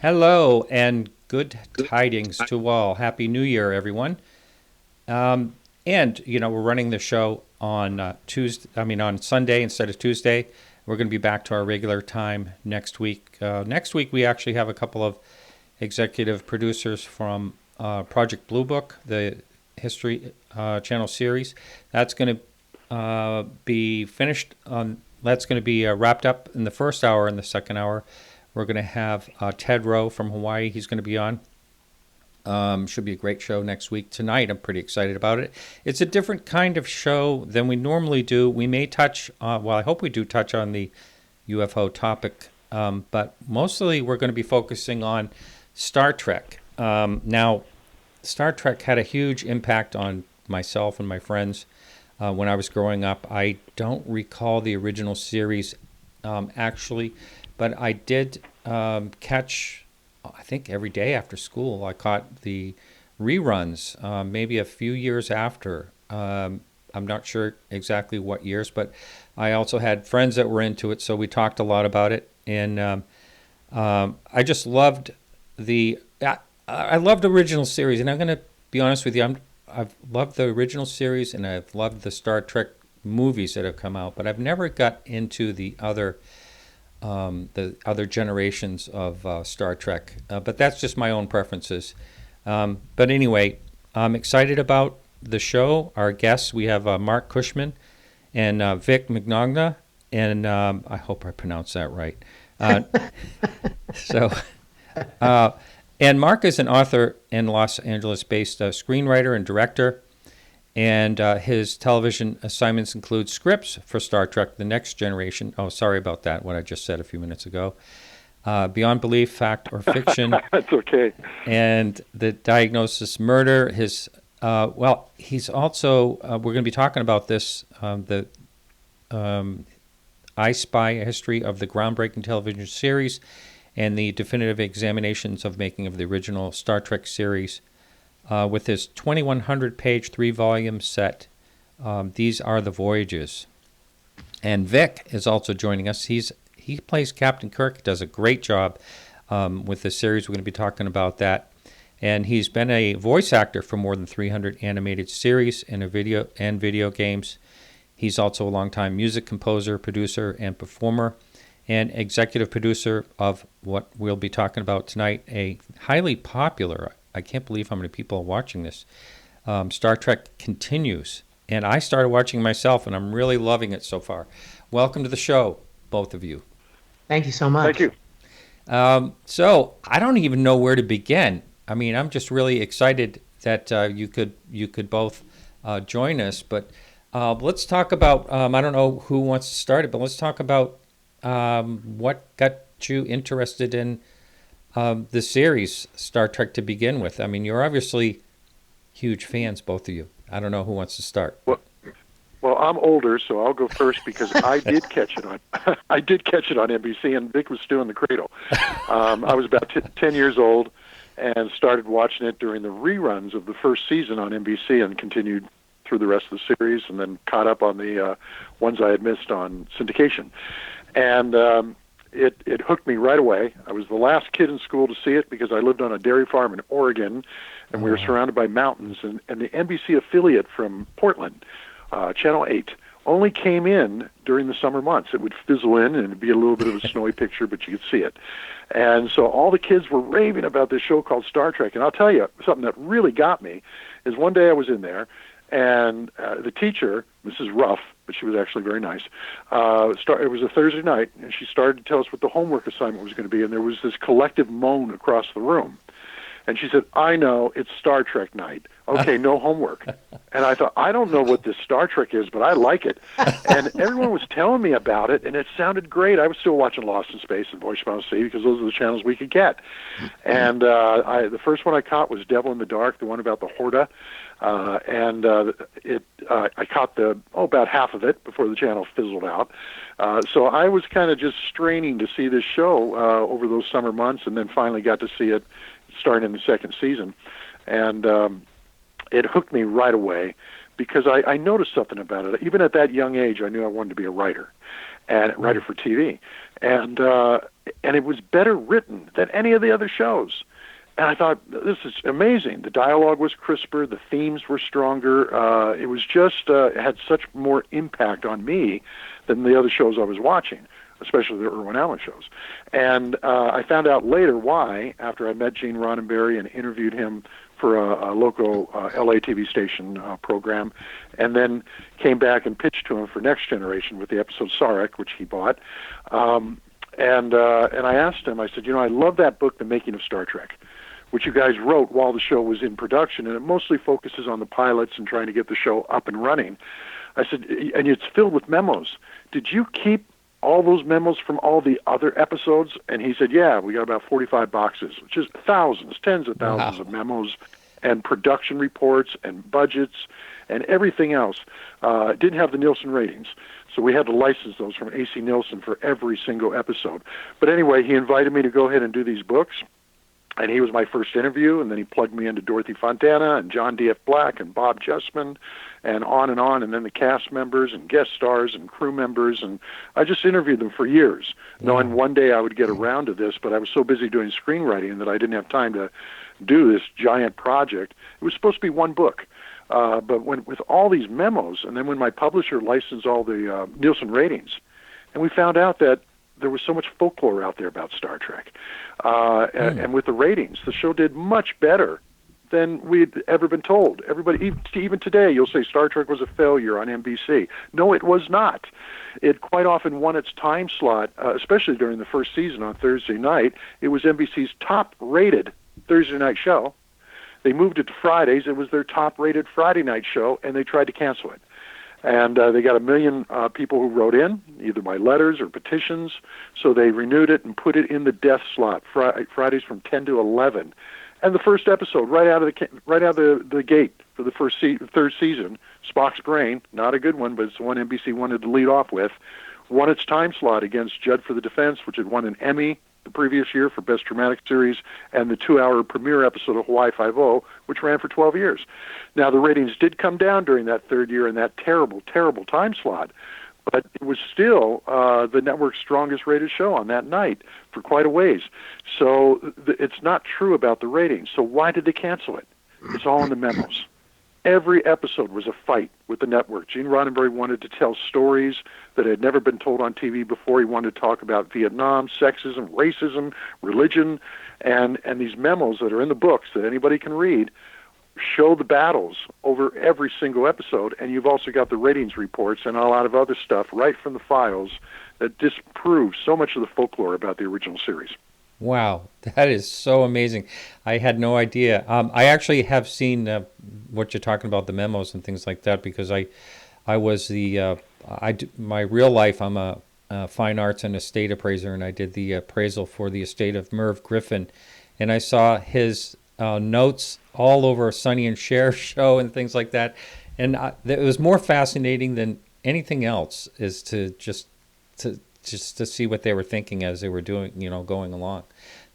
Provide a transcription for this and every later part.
Hello and good tidings to all. Happy New Year, everyone. And we're running the show on Tuesday. On Sunday instead of Tuesday. We're going to be back to our regular time next week. Next week, we actually have a couple of executive producers from Project Blue Book, the History Channel series. That's going to be finished on. That's going to be wrapped up in the first hour. In the second hour, we're going to have Ted Rowe from Hawaii. He's going to be on. Should be a great show next week. Tonight, I'm pretty excited about it. It's a different kind of show than we normally do. We may touch, I hope we do touch on the UFO topic, but mostly we're going to be focusing on Star Trek. Now, Star Trek had a huge impact on myself and my friends when I was growing up. I don't recall the original series actually, but I did catch, I think every day after school, I caught the reruns, maybe a few years after. I'm not sure exactly what years, but I also had friends that were into it, so we talked a lot about it. And I just loved I loved the original series, and I'm going to be honest with you, I've loved the original series, and I've loved the Star Trek movies that have come out, but I've never got into the other generations of Star Trek. But that's just my own preferences. But anyway, I'm excited about the show. Our guests, we have Marc Cushman and Vic Mignogna, and I hope I pronounced that right. And Marc is an author and Los Angeles-based screenwriter and director. And his television assignments include scripts for Star Trek: The Next Generation. Oh, sorry about that, what I just said a few minutes ago. Beyond Belief, Fact or Fiction. That's okay. And The Diagnosis Murder. He's also, we're going to be talking about this, the I Spy, A History of the Groundbreaking Television Series, and the definitive examinations of making of the original Star Trek series. With his 2,100-page, 3-volume set, These Are the Voyages. And Vic is also joining us. He plays Captain Kirk, does a great job with the series. We're going to be talking about that. And he's been a voice actor for more than 300 animated series and video games. He's also a longtime music composer, producer, and performer, and executive producer of what we'll be talking about tonight, a highly popular, I can't believe how many people are watching this, Star Trek Continues. And I started watching myself, and I'm really loving it so far. Welcome to the show, both of you. Thank you so much. Thank you. So I don't even know where to begin. I mean, I'm just really excited that you could both join us. But let's talk about, I don't know who wants to start it, but let's talk about what got you interested in the series Star Trek to begin with. I mean, you're obviously huge fans, both of you. I don't know who wants to start. Well, I'm older, so I'll go first because I did catch it on NBC, and Vic was still in the cradle. I was about 10 years old and started watching it during the reruns of the first season on NBC, and continued through the rest of the series, and then caught up on the ones I had missed on syndication. And it hooked me right away. I was the last kid in school to see it because I lived on a dairy farm in Oregon, and we were surrounded by mountains. And the NBC affiliate from Portland, Channel 8, only came in during the summer months. It would fizzle in, and it'd be a little bit of a snowy picture, but you could see it. And so all the kids were raving about this show called Star Trek. And I'll tell you, something that really got me is one day I was in there, and the teacher, Mrs. Ruff, but she was actually very nice, it was a Thursday night, and she started to tell us what the homework assignment was going to be, and there was this collective moan across the room. And she said, I know, it's Star Trek night. Okay, no homework. And I thought, I don't know what this Star Trek is, but I like it. And everyone was telling me about it, and it sounded great. I was still watching Lost in Space and Voyage Beyond Sea because those are the channels we could get. And the first one I caught was Devil in the Dark, the one about the Horta. I caught about half of it before the channel fizzled out. So I was kind of just straining to see this show over those summer months, and then finally got to see it starting in the second season. And it hooked me right away because I noticed something about it. Even at that young age, I knew I wanted to be a writer, and writer for TV. And and it was better written than any of the other shows. And I thought, this is amazing. The dialogue was crisper. The themes were stronger. It was just it had such more impact on me than the other shows I was watching, especially the Irwin Allen shows. And I found out later why, after I met Gene Roddenberry and interviewed him for a local LA TV station program, and then came back and pitched to him for Next Generation with the episode Sarek, which he bought. And I asked him, I said, I love that book, The Making of Star Trek, which you guys wrote while the show was in production, and it mostly focuses on the pilots and trying to get the show up and running. I said, and it's filled with memos. Did you keep all those memos from all the other episodes? And he said, yeah, we got about 45 boxes, which is thousands, tens of thousands of memos and production reports and budgets and everything else. It didn't have the Nielsen ratings, so we had to license those from AC Nielsen for every single episode. But anyway, he invited me to go ahead and do these books. And he was my first interview, and then he plugged me into Dorothy Fontana and John D.F. Black and Bob Justman and on, and then the cast members and guest stars and crew members. And I just interviewed them for years, knowing one day I would get around to this, but I was so busy doing screenwriting that I didn't have time to do this giant project. It was supposed to be one book. But with all these memos, and then when my publisher licensed all the Nielsen ratings, and we found out that there was so much folklore out there about Star Trek. And with the ratings, the show did much better than we'd ever been told. Everybody, even today, you'll say Star Trek was a failure on NBC. No, it was not. It quite often won its time slot, especially during the first season on Thursday night. It was NBC's top-rated Thursday night show. They moved it to Fridays. It was their top-rated Friday night show, and they tried to cancel it. And they got 1 million people who wrote in, either by letters or petitions. So they renewed it and put it in the death slot, Fridays from 10 to 11. And the first episode, right out of the gate for the third season, Spock's Brain, not a good one, but it's the one NBC wanted to lead off with, won its time slot against Judd for the Defense, which had won an Emmy the previous year for Best Dramatic Series, and the 2-hour premiere episode of Hawaii Five-0, which ran for 12 years. Now, the ratings did come down during that third year in that terrible, terrible time slot, but it was still the network's strongest rated show on that night for quite a ways. So it's not true about the ratings. So why did they cancel it? It's all in the memos. Every episode was a fight with the network. Gene Roddenberry wanted to tell stories that had never been told on TV before. He wanted to talk about Vietnam, sexism, racism, religion, and these memos that are in the books that anybody can read show the battles over every single episode, and you've also got the ratings reports and a lot of other stuff right from the files that disprove so much of the folklore about the original series. Wow, that is so amazing. I had no idea. I actually have seen what you're talking about, the memos and things like that, because I was my real life, I'm a fine arts and estate appraiser, and I did the appraisal for the estate of Merv Griffin, and I saw his notes all over Sonny and Cher show and things like that, and it was more fascinating than anything else is to see what they were thinking as they were doing, going along.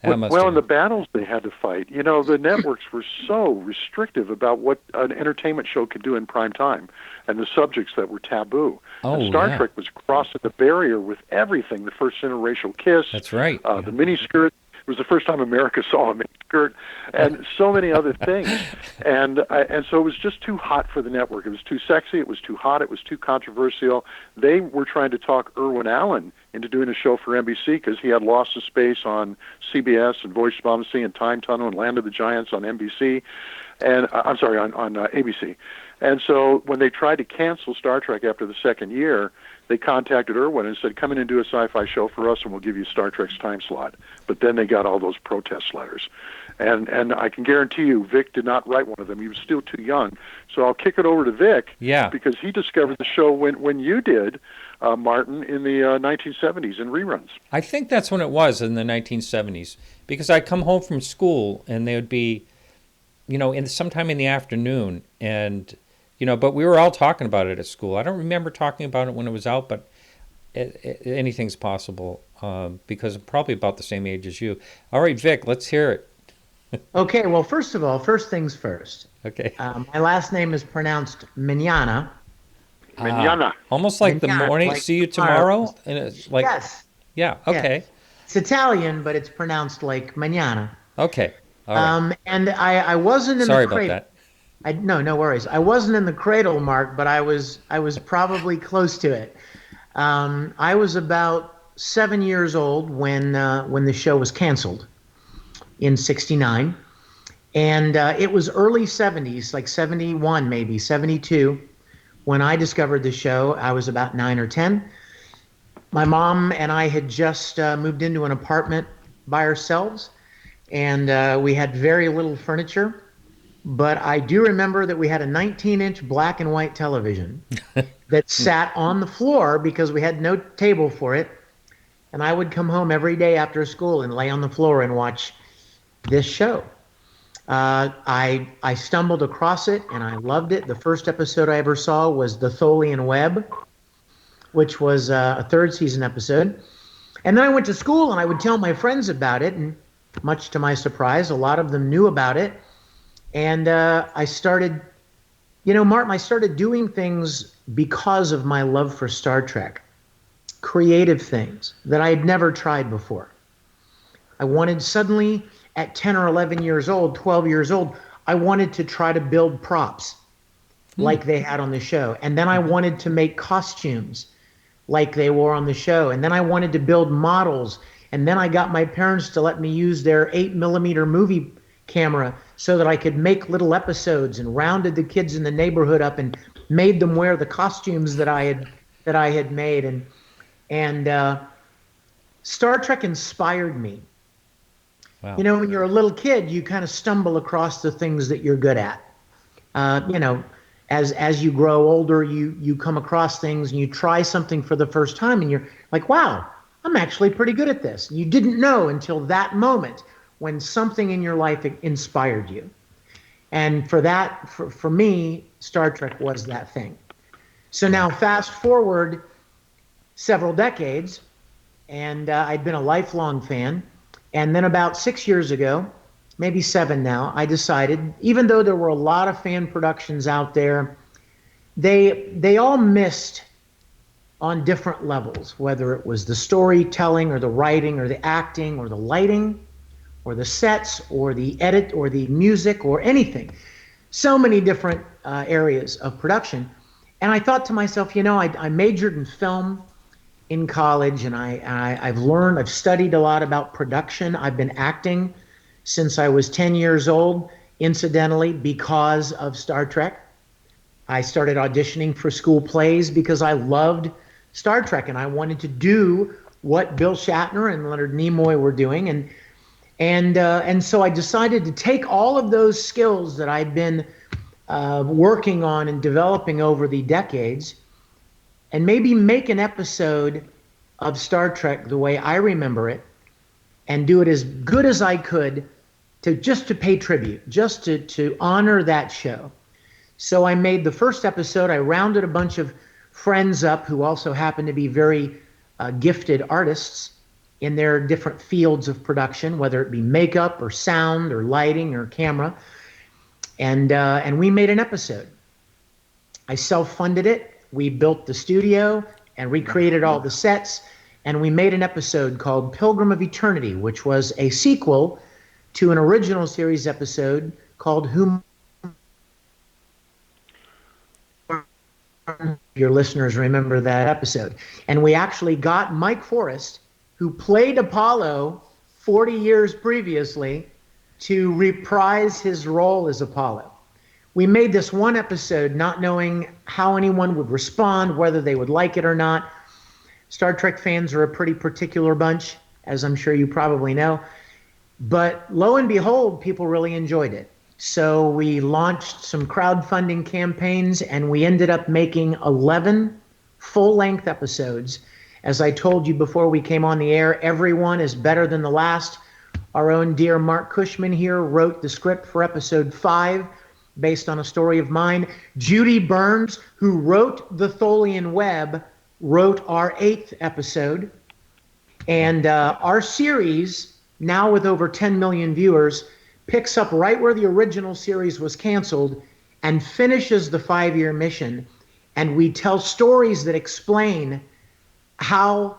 Well, in the battles they had to fight, the networks were so restrictive about what an entertainment show could do in prime time and the subjects that were taboo. And Star Trek was crossing the barrier with everything. The first interracial kiss. That's right. The miniskirt. It was the first time America saw a miniskirt, and so many other things. And so it was just too hot for the network. It was too sexy. It was too hot. It was too controversial. They were trying to talk Irwin Allen into doing a show for NBC because he had Lost in Space on CBS and Voyage to Bomb Sea and Time Tunnel and Land of the Giants on NBC, and on ABC. And so when they tried to cancel Star Trek after the second year, they contacted Irwin and said, come in and do a sci-fi show for us and we'll give you Star Trek's time slot. But then they got all those protest letters. And I can guarantee you, Vic did not write one of them. He was still too young. So I'll kick it over to Vic, because he discovered the show when you did, Martin, in the 1970s in reruns. I think that's when it was, in the 1970s, because I'd come home from school and they would be, sometime in the afternoon, and but we were all talking about it at school. I don't remember talking about it when it was out, but anything's possible because I'm probably about the same age as you. All right, Vic, let's hear it. Okay, well, first of all, first things first. Okay. My last name is pronounced Mignogna. Mignogna. Almost like Mignogna, the morning, like see you tomorrow? tomorrow. And it's like, Yes. Yeah, okay. Yes. It's Italian, but it's pronounced like mañana. Okay. All right. And I wasn't in the Sorry about cradle. that. No worries. I wasn't in the cradle, Mark, but I was probably close to it. I was about 7 years old when the show was canceled in '69, and it was early '70s, like '71, maybe '72, when I discovered the show. I was about 9 or 10. My mom and I had just moved into an apartment by ourselves, and we had very little furniture. But I do remember that we had a 19-inch black and white television that sat on the floor because we had no table for it. And I would come home every day after school and lay on the floor and watch this show. I stumbled across it and I loved it. The first episode I ever saw was The Tholian Web, which was a third season episode. And then I went to school and I would tell my friends about it. And much to my surprise, a lot of them knew about it. And I started, Martin, I started doing things because of my love for Star Trek, creative things that I had never tried before. I wanted suddenly at 10 or 11 years old, 12 years old, I wanted to try to build props like they had on the show. And then I wanted to make costumes like they wore on the show. And then I wanted to build models. And then I got my parents to let me use their 8mm movie camera so that I could make little episodes and rounded the kids in the neighborhood up and made them wear the costumes that I had made. And Star Trek inspired me. Wow. When you're a little kid, you kind of stumble across the things that you're good at. As you grow older, you come across things and you try something for the first time and you're like, wow, I'm actually pretty good at this. You didn't know until that moment when something in your life inspired you. And for me, Star Trek was that thing. So now fast forward several decades, and I'd been a lifelong fan. And then about 6 years ago, maybe 7 now, I decided, even though there were a lot of fan productions out there, they all missed on different levels, whether it was the storytelling or the writing or the acting or the lighting or the sets or the edit or the music or anything. So many different areas of production. And I thought to myself, I majored in film in college, and I've studied a lot about production. I've been acting since I was 10 years old, incidentally, because of Star Trek. I started auditioning for school plays because I loved Star Trek and I wanted to do what Bill Shatner and Leonard Nimoy were doing. And so I decided to take all of those skills that I'd been working on and developing over the decades and maybe make an episode of Star Trek the way I remember it and do it as good as I could to pay tribute, just to honor that show. So I made the first episode. I rounded a bunch of friends up who also happen to be very gifted artists in their different fields of production, whether it be makeup or sound or lighting or camera. And we made an episode. I self-funded it. We built the studio and recreated all the sets. And we made an episode called Pilgrim of Eternity, which was a sequel to an original series episode called Whom. Your listeners remember that episode. And we actually got Mike Forrest, who played Apollo 40 years previously, to reprise his role as Apollo. We made this one episode not knowing how anyone would respond, whether they would like it or not. Star Trek fans are a pretty particular bunch, as I'm sure you probably know. But lo and behold, people really enjoyed it. So we launched some crowdfunding campaigns, and we ended up making 11 full-length episodes. As I told you before we came on the air, everyone is better than the last. Our own dear Marc Cushman here wrote the script for episode 5, based on a story of mine. Judy Burns, who wrote The Tholian Web, wrote our 8th episode. And our series, now with over 10 million viewers, picks up right where the original series was canceled and finishes the 5-year mission. And we tell stories that explain how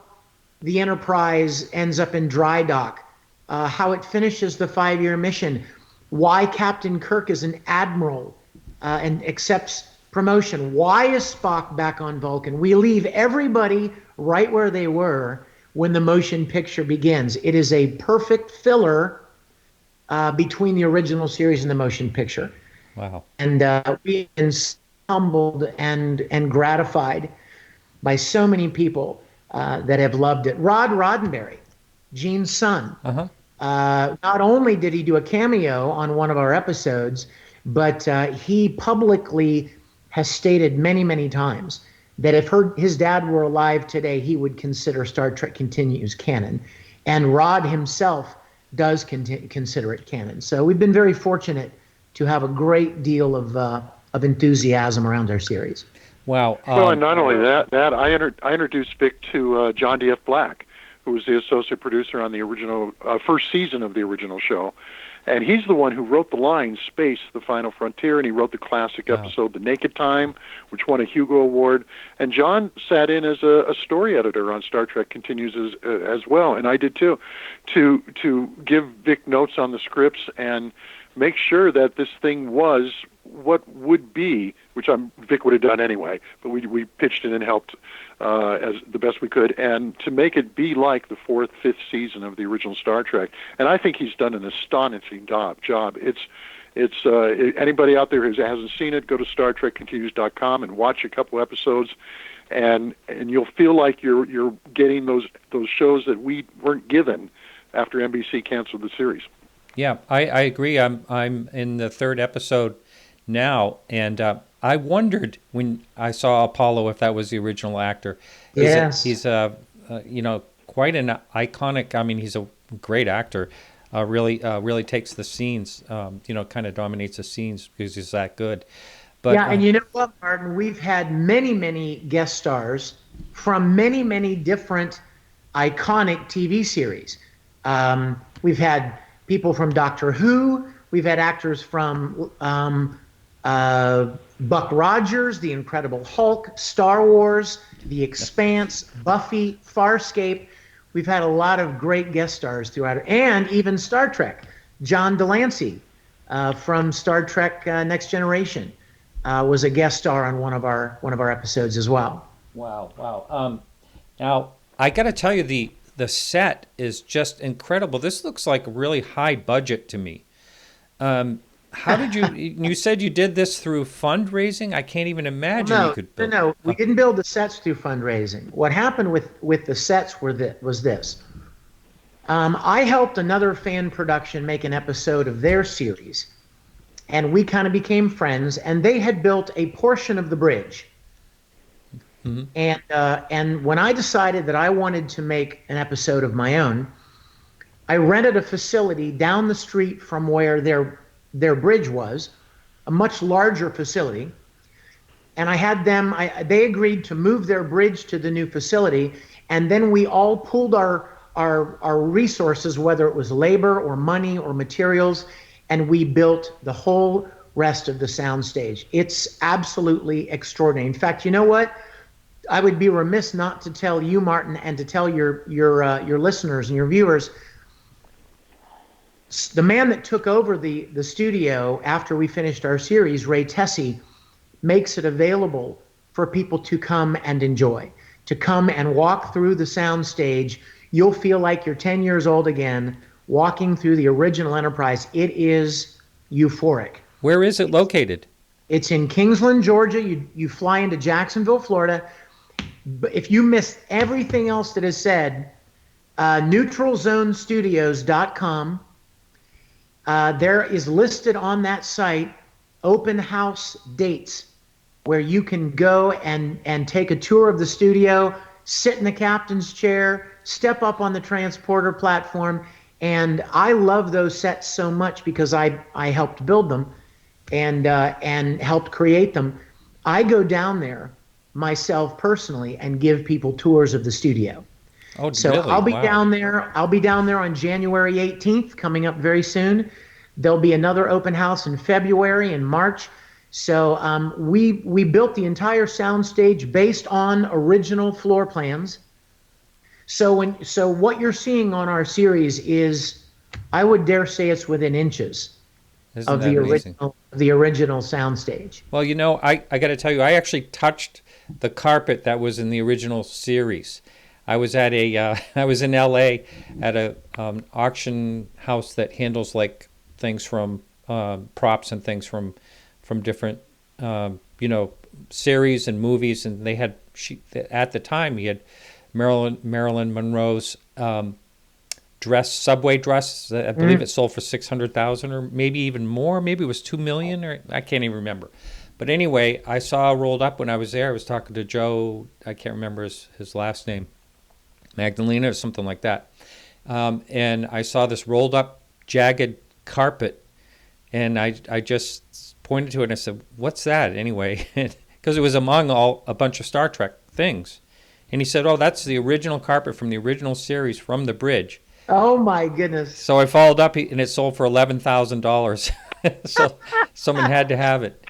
the Enterprise ends up in dry dock, how it finishes the 5-year mission, why Captain Kirk is an admiral and accepts promotion, why is Spock back on Vulcan. We leave everybody right where they were when the motion picture begins. It is a perfect filler between the original series and the motion picture. Wow. And we've been humbled and gratified by so many people that have loved it. Rod Roddenberry, Gene's son, not only did he do a cameo on one of our episodes, but he publicly has stated many, many times that if his dad were alive today, he would consider Star Trek Continues canon. And Rod himself does consider it canon. So we've been very fortunate to have a great deal of enthusiasm around our series. Wow. Well, and not only that, I introduced Vic to John D.F. Black, who was the associate producer on the original first season of the original show. And he's the one who wrote the line Space, the Final Frontier, and he wrote the classic episode The Naked Time, which won a Hugo Award. And John sat in as a story editor on Star Trek Continues as well, and I did too, to give Vic notes on the scripts and make sure that this thing was what would be, which Vic would have done anyway, but we pitched in and helped as the best we could, and to make it be like the 4th, 5th season of the original Star Trek. And I think he's done an astonishing job. It's anybody out there who hasn't seen it, go to StarTrekContinues.com and watch a couple episodes, and you'll feel like you're getting those shows that we weren't given after NBC canceled the series. Yeah, I agree. I'm in the 3rd episode now, and I wondered when I saw Apollo if that was the original actor. Yes, he's quite an iconic. I mean, he's a great actor. Really takes the scenes. Kind of dominates the scenes because he's that good. But yeah, and you know what, Martin? We've had many guest stars from many different iconic TV series. We've had people from Doctor Who. We've had actors from Buck Rogers, The Incredible Hulk, Star Wars, The Expanse, Buffy, Farscape. We've had a lot of great guest stars throughout it, and even Star Trek. John Delancey from Star Trek Next Generation was a guest star on one of our episodes as well. Wow. Now I got to tell you, the set is just incredible. This looks like really high budget to me. How did you said you did this through fundraising? I can't even imagine you could build. No, we didn't build the sets through fundraising. What happened with the sets was this. I helped another fan production make an episode of their series, and we kind of became friends, and they had built a portion of the bridge. Mm-hmm. And when I decided that I wanted to make an episode of my own, I rented a facility down the street from where their bridge was, a much larger facility, and I had them. They agreed to move their bridge to the new facility, and then we all pooled our resources, whether it was labor or money or materials, and we built the whole rest of the soundstage. It's absolutely extraordinary. In fact, you know what? I would be remiss not to tell you, Martin, and to tell your listeners and your viewers. The man that took over the studio after we finished our series, Ray Tessie, makes it available for people to come and enjoy, to come and walk through the soundstage. You'll feel like you're 10 years old again, walking through the original Enterprise. It is euphoric. Where is it located? It's in Kingsland, Georgia. You fly into Jacksonville, Florida. But if you missed everything else that is said, neutralzonestudios.com. There is listed on that site open house dates where you can go and take a tour of the studio, sit in the captain's chair, step up on the transporter platform. And I love those sets so much because I helped build them and helped create them. I go down there myself personally and give people tours of the studio. Oh, so really? I'll be Wow. down there. I'll be down there on January 18th, coming up very soon. There'll be another open house in February and March. So we built the entire soundstage based on original floor plans. So what you're seeing on our series is, I would dare say, it's within inches Isn't of that amazing? the original soundstage. Well, I got to tell you, I actually touched the carpet that was in the original series. I was at I was in L.A. at a auction house that handles like things from props and things from different series and movies, and they had at the time he had Marilyn Monroe's subway dress. I believe it sold for 600,000 or maybe even more. Maybe it was 2 million, or I can't even remember. But anyway, I saw rolled up when I was there. I was talking to Joe. I can't remember his last name, Magdalena or something like that. And I saw this rolled up jagged carpet, and I just pointed to it and I said, "What's that?" Anyway, because it was among a bunch of Star Trek things. And he said, "Oh, that's the original carpet from the original series from the bridge." Oh my goodness. So I followed up, and it sold for $11,000. So someone had to have it.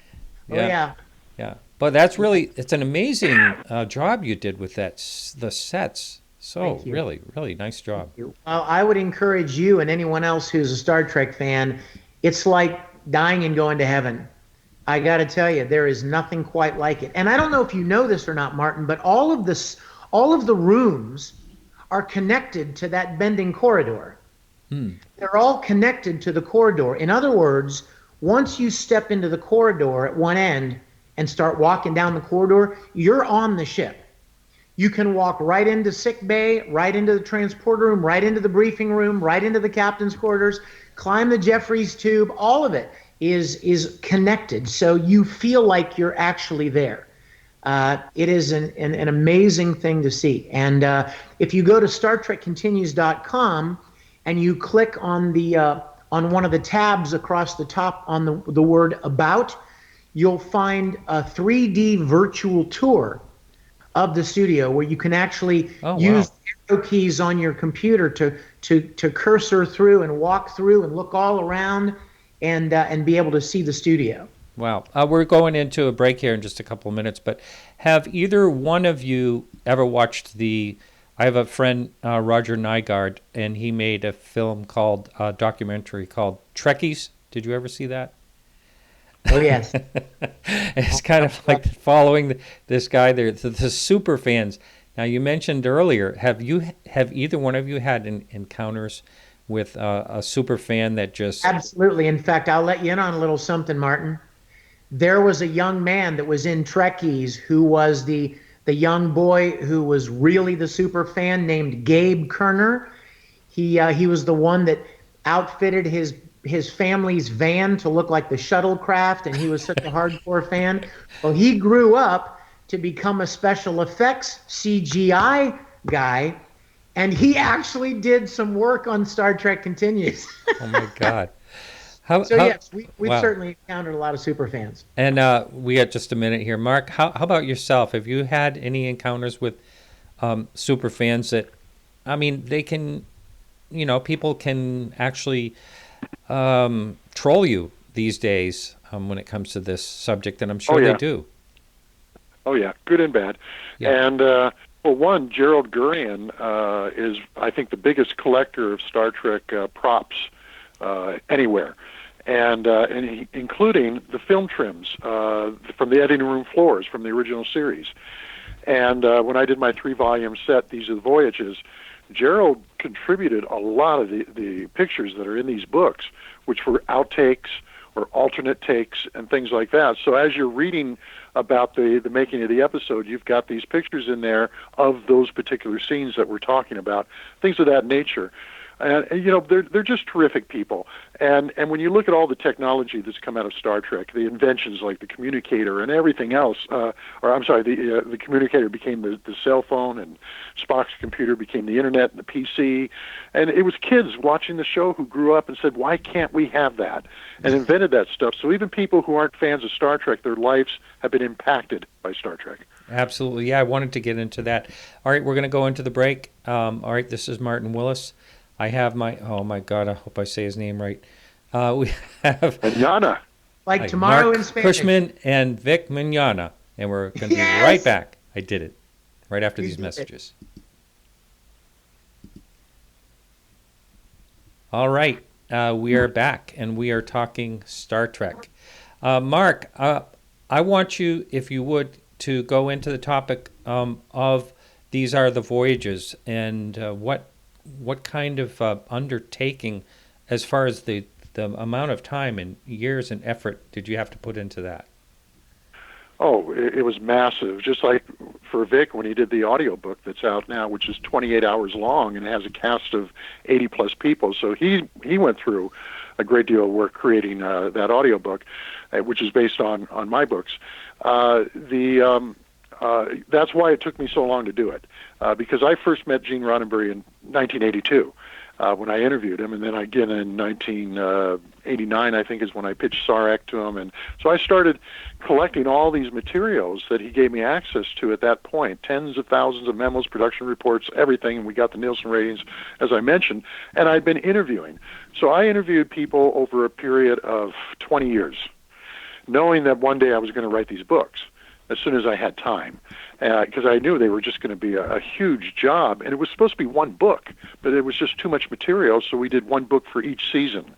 Oh yeah. Yeah. But it's an amazing job you did with the sets. So really, really nice job. Well, I would encourage you and anyone else who's a Star Trek fan, it's like dying and going to heaven. I got to tell you, there is nothing quite like it. And I don't know if you know this or not, Martin, but all of the rooms are connected to that bending corridor. They're all connected to the corridor. In other words, once you step into the corridor at one end and start walking down the corridor, you're on the ship. You can walk right into sick bay, right into the transporter room, right into the briefing room, right into the captain's quarters, climb the Jeffries tube. All of it is connected, so you feel like you're actually there. It is an amazing thing to see. And if you go to StarTrekContinues.com and you click on one of the tabs across the top on the word About, you'll find a 3D virtual tour of the studio where you can actually use arrow keys on your computer to cursor through and walk through and look all around and be able to see the studio. Wow. We're going into a break here in just a couple of minutes, but have either one of you ever watched I have a friend, Roger Nygaard, and he made a documentary called Trekkies. Did you ever see that? Oh, yes. It's kind of like following this guy there, the super fans. Now, you mentioned earlier, have either one of you had encounters with a super fan that just... Absolutely. In fact, I'll let you in on a little something, Martin. There was a young man that was in Trekkies who was the young boy who was really the super fan, named Gabe Kerner. He was the one that outfitted his family's van to look like the shuttlecraft, and he was such a hardcore fan. Well, he grew up to become a special effects CGI guy, and he actually did some work on Star Trek Continues. Oh my God. Yes, we've certainly encountered a lot of super fans. And we got just a minute here. Mark, how about yourself? Have you had any encounters with super fans that, I mean, they can, people can actually troll you these days when it comes to this subject, and I'm sure they do. Oh, yeah, good and bad. Yeah. And, one, Gerald Gurian is, I think, the biggest collector of Star Trek props anywhere. And including the film trims from the editing room floors from the original series. And when I did my 3-volume set, These Are the Voyages, Gerald contributed a lot of the pictures that are in these books, which were outtakes or alternate takes and things like that. So as you're reading about the making of the episode, you've got these pictures in there of those particular scenes that we're talking about, things of that nature. And they're just terrific people. And when you look at all the technology that's come out of Star Trek, the inventions like the communicator and everything else, the communicator became the cell phone, and Spock's computer became the internet and the PC. And it was kids watching the show who grew up and said, why can't we have that? And invented that stuff. So even people who aren't fans of Star Trek, their lives have been impacted by Star Trek. Absolutely. Yeah, I wanted to get into that. All right, we're going to go into the break. All right, this is Martin Willis. I have oh my God, I hope I say his name right. We have Mignogna. Like tomorrow Marc in Spanish. Cushman and Vic Mignogna. And we're going to be right back. I did it. Right after these messages. All right, we are back, and we are talking Star Trek. Mark, I want you, if you would, to go into the topic of these are the voyages, and what kind of undertaking, as far as the amount of time and years and effort, did you have to put into that? Oh, it was massive. Just like for Vic when he did the audiobook that's out now, which is 28 hours long and has a cast of 80 plus people. So he went through a great deal of work creating that audiobook, which is based on my books. That's why it took me so long to do it, because I first met Gene Roddenberry in 1982. When I interviewed him, and then again in 1989, I think, is when I pitched Sarek to him. And so I started collecting all these materials that he gave me access to at that point, tens of thousands of memos, production reports, everything. And we got the Nielsen ratings, as I mentioned, and I'd been interviewing. So I interviewed people over a period of 20 years, knowing that one day I was going to write these books as soon as I had time, because I knew they were just going to be a huge job. And it was supposed to be one book, but it was just too much material, so we did one book for each season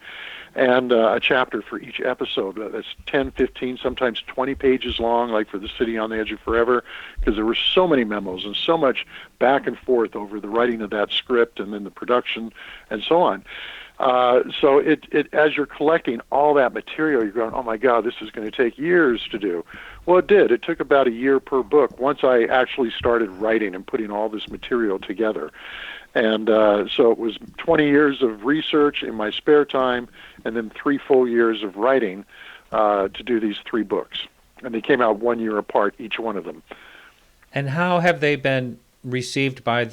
and a chapter for each episode. That's 10, 15, sometimes 20 pages long, like for The City on the Edge of Forever, because there were so many memos and so much back and forth over the writing of that script and then the production and so on. So as you're collecting all that material, you're going, oh my God, this is going to take years to do. Well, it did. It took about a year per book once I actually started writing and putting all this material together. And so it was 20 years of research in my spare time and then 3 full years of writing to do these 3 books. And they came out 1 year apart, each one of them. And how have they been received by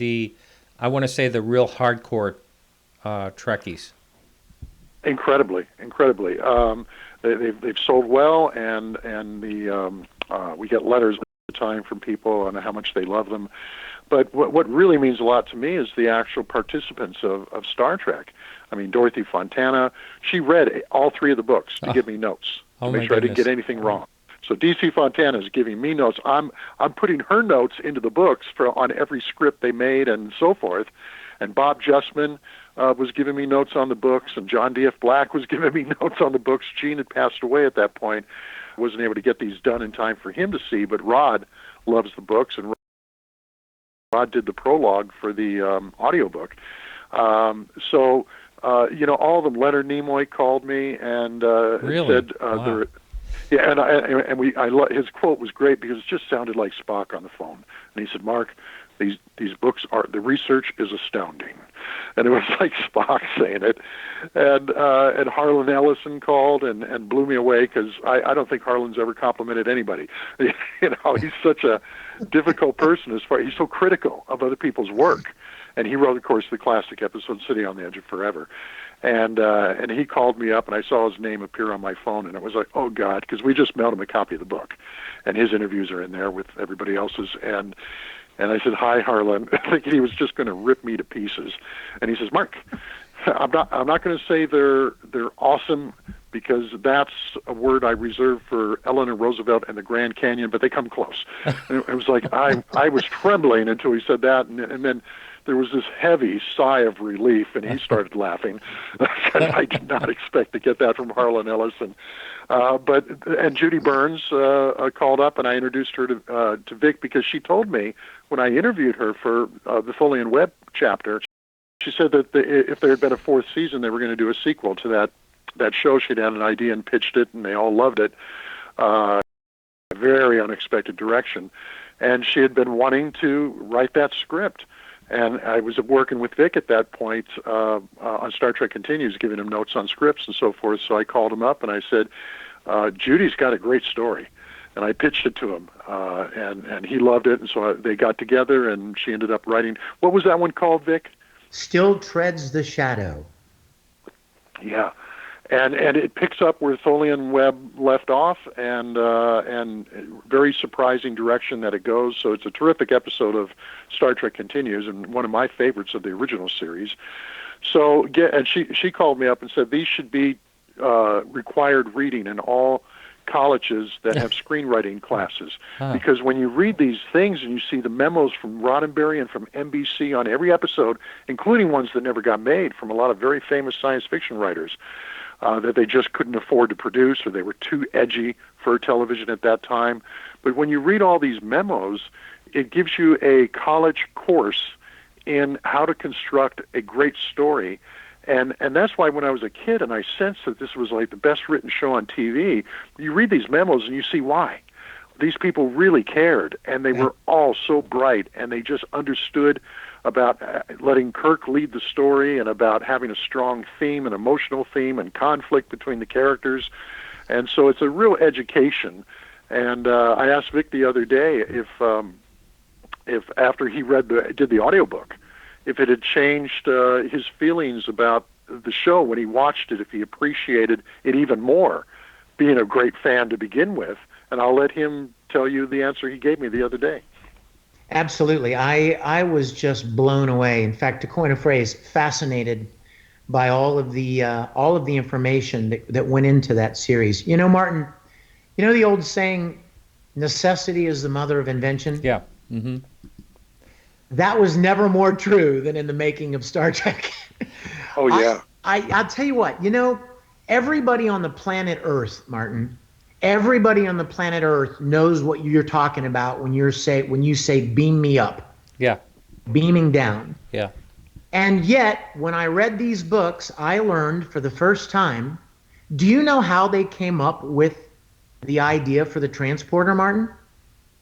I want to say, the real hardcore Trekkies? Incredibly. They've sold well, and we get letters all the time from people on how much they love them. But what really means a lot to me is the actual participants of Star Trek. I mean, Dorothy Fontana, she read all 3 of the books to give me notes to make sure I didn't get anything wrong. So DC Fontana is giving me notes. I'm putting her notes into the books on every script they made and so forth. And Bob Justman was giving me notes on the books, and John D.F. Black was giving me notes on the books. Gene had passed away at that point. Wasn't able to get these done in time for him to see, but Rod loves the books, and Rod did the prologue for the audiobook. So all of them. Leonard Nimoy called me and said, wow. Yeah, and his quote was great because it just sounded like Spock on the phone. And he said, Mark, these books the research is astounding. And it was like Spock saying it. And Harlan Ellison called and blew me away because I don't think Harlan's ever complimented anybody. He's such a difficult person he's so critical of other people's work. And he wrote, of course, the classic episode City on the Edge of Forever. And he called me up, and I saw his name appear on my phone, and it was like, oh, God, because we just mailed him a copy of the book. And his interviews are in there with everybody else's. And I said, hi, Harlan, thinking he was just going to rip me to pieces. And he says, Mark, I'm not going to say they're awesome, because that's a word I reserve for Eleanor Roosevelt and the Grand Canyon, but they come close. And it was like I was trembling until he said that, and then there was this heavy sigh of relief, and he started laughing. I did not expect to get that from Harlan Ellison. And Judy Burns called up, and I introduced her to Vic, because she told me when I interviewed her for the Tholian Web chapter, she said that if there had been a 4th season, they were going to do a sequel to that show. She'd had an idea and pitched it, and they all loved it. A very unexpected direction. And she had been wanting to write that script. And I was working with Vic at that point on Star Trek Continues, giving him notes on scripts and so forth. So I called him up and I said, Judy's got a great story. And I pitched it to him, and he loved it. And so they got together, and she ended up writing. What was that one called, Vic? Still Treads the Shadow. Yeah. And it picks up where Tholian Web left off, and very surprising direction that it goes. So it's a terrific episode of Star Trek Continues, and one of my favorites of the original series. So and she called me up and said these should be required reading in all colleges that have screenwriting classes. Because when you read these things and you see the memos from Roddenberry and from NBC on every episode, including ones that never got made from a lot of very famous science fiction writers, that they just couldn't afford to produce, or they were too edgy for television at that time. But when you read all these memos, it gives you a college course in how to construct a great story. And that's why when I was a kid and I sensed that this was like the best written show on TV, you read these memos and you see why. These people really cared, and they were all so bright, and they just understood about letting Kirk lead the story and about having a strong theme, an emotional theme, and conflict between the characters. And so it's a real education. And I asked Vic the other day if after he did the audiobook, if it had changed his feelings about the show when he watched it, if he appreciated it even more, being a great fan to begin with. And I'll let him tell you the answer he gave me the other day. Absolutely. I was just blown away. In fact, to coin a phrase, fascinated by all of the information that went into that series. You know, Martin, you know the old saying, necessity is the mother of invention? Yeah. Mm-hmm. That was never more true than in the making of Star Trek. Oh, yeah. I'll tell you what, you know, everybody on the planet Earth, Martin, everybody on the planet Earth knows what you're talking about when you say beam me up. Yeah. Beaming down. Yeah. And yet, when I read these books, I learned for the first time, do you know how they came up with the idea for the transporter, Martin?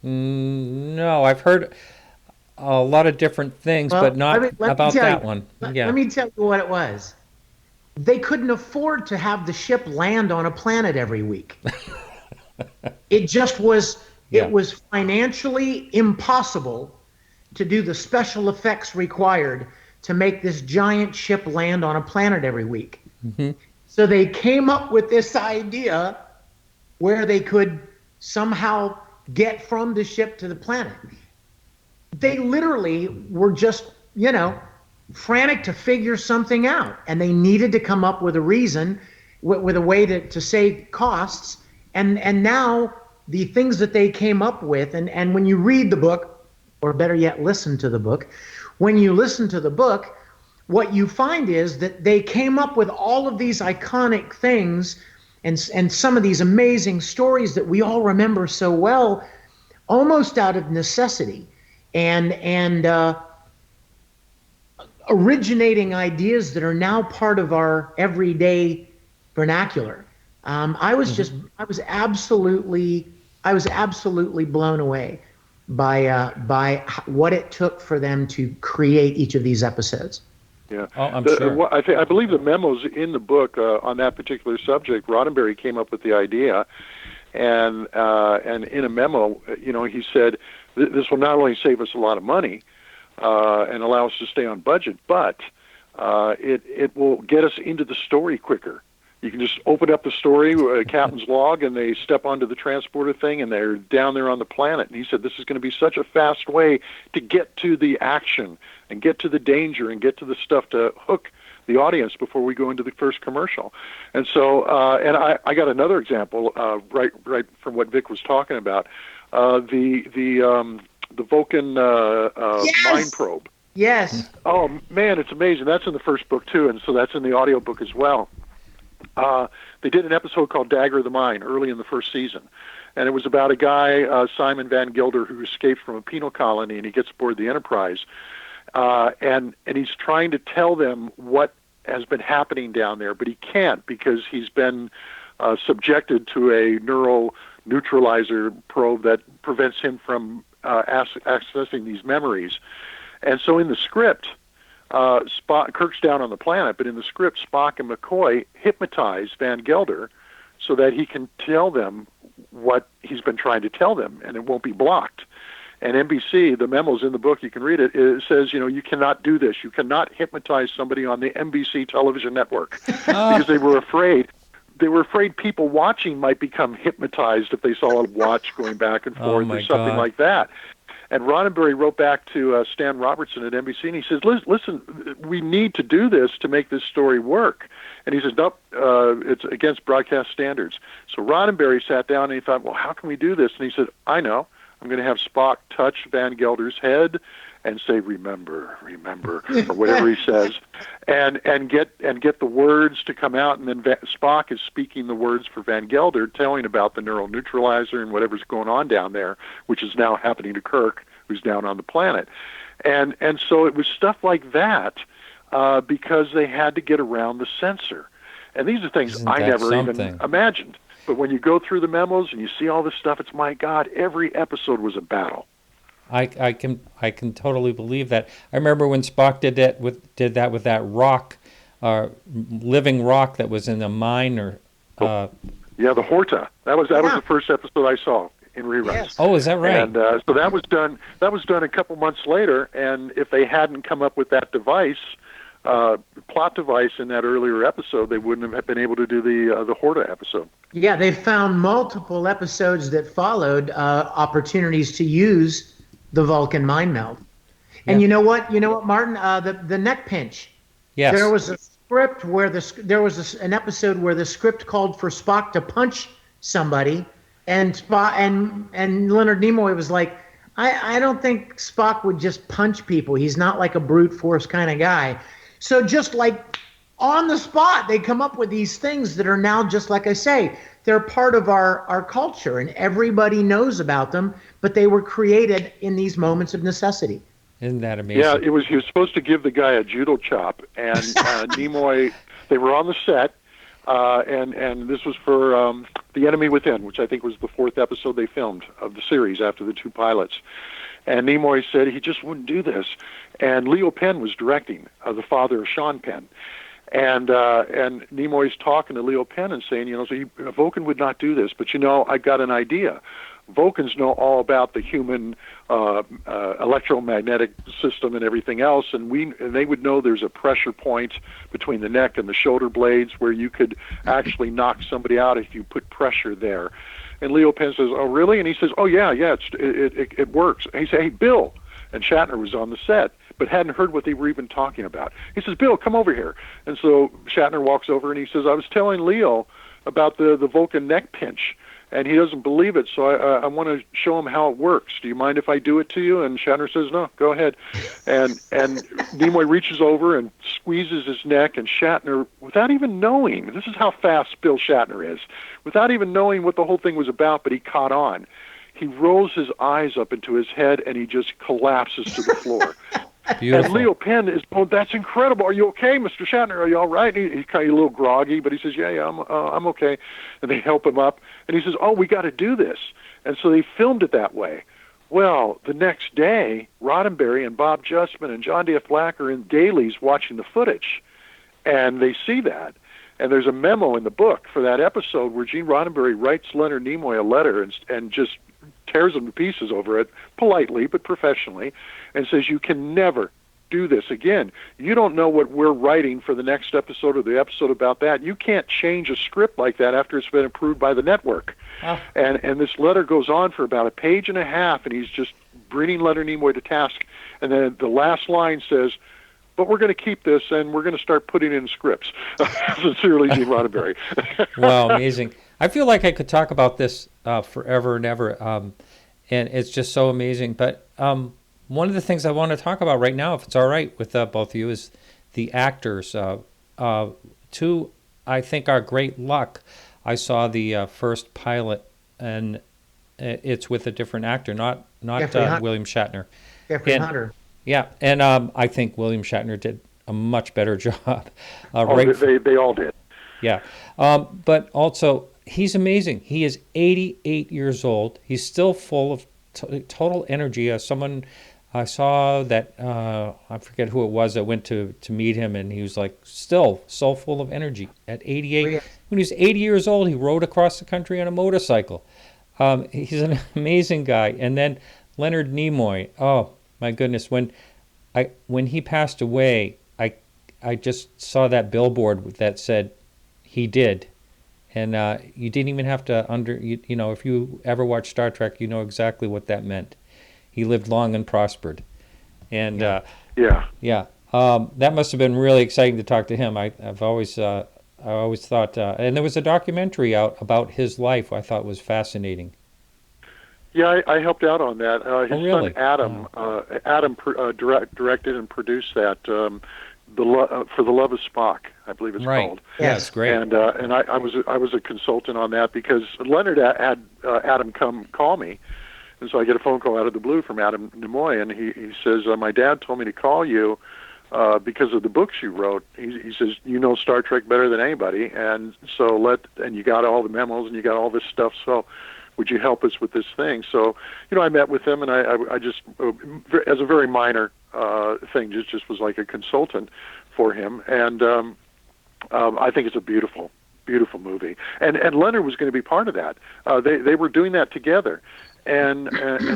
No, I've heard a lot of different things, but not about that one. Let me tell you what it was. They couldn't afford to have the ship land on a planet every week. It just was, it was financially impossible to do the special effects required to make this giant ship land on a planet every week. Mm-hmm. So they came up with this idea where they could somehow get from the ship to the planet. They literally were just, you know, frantic to figure something out, and they needed to come up with a reason, with a way to save costs. And now the things that they came up with, and when you read the book, or better yet, listen to the book, when you listen to the book, what you find is that they came up with all of these iconic things and some of these amazing stories that we all remember so well, almost out of necessity, and originating ideas that are now part of our everyday vernacular. I was absolutely blown away by what it took for them to create each of these episodes. Yeah, I'm sure. I believe the memos in the book on that particular subject, Roddenberry came up with the idea, and in a memo, you know, he said this will not only save us a lot of money and allow us to stay on budget, but it will get us into the story quicker. You can just open up the story, captain's log, and they step onto the transporter thing, and they're down there on the planet. And he said this is going to be such a fast way to get to the action and get to the danger and get to the stuff to hook the audience before we go into the first commercial. And so, and I got another example right from what Vic was talking about, the Vulcan mind probe. Yes. Oh man, it's amazing. That's in the first book too, and so that's in the audiobook as well. They did an episode called Dagger of the Mind early in the first season. And it was about a guy, Simon Van Gelder, who escaped from a penal colony, and he gets aboard the Enterprise. And he's trying to tell them what has been happening down there, but he can't because he's been subjected to a neural neutralizer probe that prevents him from accessing these memories. And so in the script, Kirk's down on the planet, but in the script, Spock and McCoy hypnotize Van Gelder so that he can tell them what he's been trying to tell them, and it won't be blocked. And NBC, the memos in the book, you can read it, it says, you know, you cannot do this. You cannot hypnotize somebody on the NBC television network because they were afraid. They were afraid people watching might become hypnotized if they saw a watch going back and forth or something like that. And Roddenberry wrote back to Stan Robertson at NBC, and he says, listen, we need to do this to make this story work. And he says, nope, it's against broadcast standards. So Roddenberry sat down and he thought, well, how can we do this? And he said, I know. I'm going to have Spock touch Van Gelder's head and say, remember, remember, or whatever he says, and get the words to come out, and then Spock is speaking the words for Van Gelder, telling about the neural neutralizer and whatever's going on down there, which is now happening to Kirk, who's down on the planet. And so it was stuff like that, because they had to get around the censor. And these are things I never even imagined. But when you go through the memos and you see all this stuff, it's, my God, every episode was a battle. I can totally believe that. I remember when Spock did that with that rock, living rock that was in the mine, or yeah, the Horta. That was the first episode I saw in reruns. Yes. Oh, is that right? And so that was done. That was done a couple months later. And if they hadn't come up with that device, plot device in that earlier episode, they wouldn't have been able to do the Horta episode. Yeah, they found multiple episodes that followed opportunities to use the Vulcan mind meld. And you know what, Martin? The neck pinch. Yes. There was a script where there was an episode where the script called for Spock to punch somebody, and Spock and Leonard Nimoy was like, I don't think Spock would just punch people. He's not like a brute force kind of guy. So just like on the spot, they come up with these things that are now, just like I say, they're part of our culture, and everybody knows about them, but they were created in these moments of necessity. Isn't that amazing? Yeah, he was supposed to give the guy a judo chop, and Nimoy, they were on the set, and this was for The Enemy Within, which I think was the 4th episode they filmed of the series after the 2 pilots. And Nimoy said he just wouldn't do this. And Leo Penn was directing, the father of Sean Penn. And Nimoy's talking to Leo Penn and saying, so Vulcan would not do this, but I got an idea. Vulcans know all about the human electromagnetic system and everything else, and they would know there's a pressure point between the neck and the shoulder blades where you could actually knock somebody out if you put pressure there. And Leo Penn says, "Oh, really?" And he says, "Oh, yeah, it works." And he said, "Hey, Bill," and Shatner was on the set, but hadn't heard what they were even talking about. He says, "Bill, come over here." And so Shatner walks over and he says, "I was telling Leo about the Vulcan neck pinch, and he doesn't believe it, so I want to show him how it works. Do you mind if I do it to you?" And Shatner says, "No, go ahead." And Nimoy reaches over and squeezes his neck, and Shatner, without even knowing, this is how fast Bill Shatner is, without even knowing what the whole thing was about, but he caught on. He rolls his eyes up into his head, and he just collapses to the floor. Beautiful. And Leo Penn is, "Oh, that's incredible. Are you okay, Mr. Shatner? Are you all right?" He's kind of a little groggy, but he says, yeah, I'm okay. And they help him up. And he says, "Oh, we got to do this." And so they filmed it that way. Well, the next day, Roddenberry and Bob Justman and John D.F. Black are in dailies watching the footage. And they see that. And there's a memo in the book for that episode where Gene Roddenberry writes Leonard Nimoy a letter and just tears him to pieces over it, politely but professionally, and says, "You can never do this again. You don't know what we're writing for the next episode or the episode about that. You can't change a script like that after it's been approved by the network." Oh. And this letter goes on for about a page and a half, and he's just bringing Leonard Nimoy to task. And then the last line says, "But we're going to keep this, and we're going to start putting in scripts." Sincerely, Gene Roddenberry. Wow, amazing. I feel like I could talk about this forever and ever, and it's just so amazing. But one of the things I want to talk about right now, if it's all right with both of you, is the actors. To, I think, our great luck, I saw the first pilot, and it's with a different actor, not William Shatner. Jeffrey Hunter. Yeah, and I think William Shatner did a much better job. They all did. Yeah, but also he's amazing. He is 88 years old. He's still full of total energy. Someone I saw that I forget who it was that went to meet him, and he was like still so full of energy at 88. Oh, yeah. When he was 80 years old, he rode across the country on a motorcycle. He's an amazing guy. And then Leonard Nimoy. Oh my goodness, when he passed away, I just saw that billboard that said he did. And you didn't even have to if you ever watch Star Trek, you know exactly what that meant. he lived long and prospered. And Yeah. yeah, that must have been really exciting to talk to him. I've always thought, and there was a documentary out about his life I thought was fascinating. Yeah, I helped out on that. His Oh, really? son Adam, directed and produced that. For the Love of Spock, I believe it's Right. called. Yeah, it's great. And I was a consultant on that because Leonard had Adam come call me, and so I get a phone call out of the blue from Adam Nimoy, and he says, "My dad told me to call you because of the books you wrote." He says, "You know Star Trek better than anybody, and and you got all the memos and you got all this stuff, so would you help us with this thing?" So, I met with him, and I just, as a very minor thing, just was like a consultant for him, and I think it's a beautiful, beautiful movie. And Leonard was going to be part of that. They were doing that together, and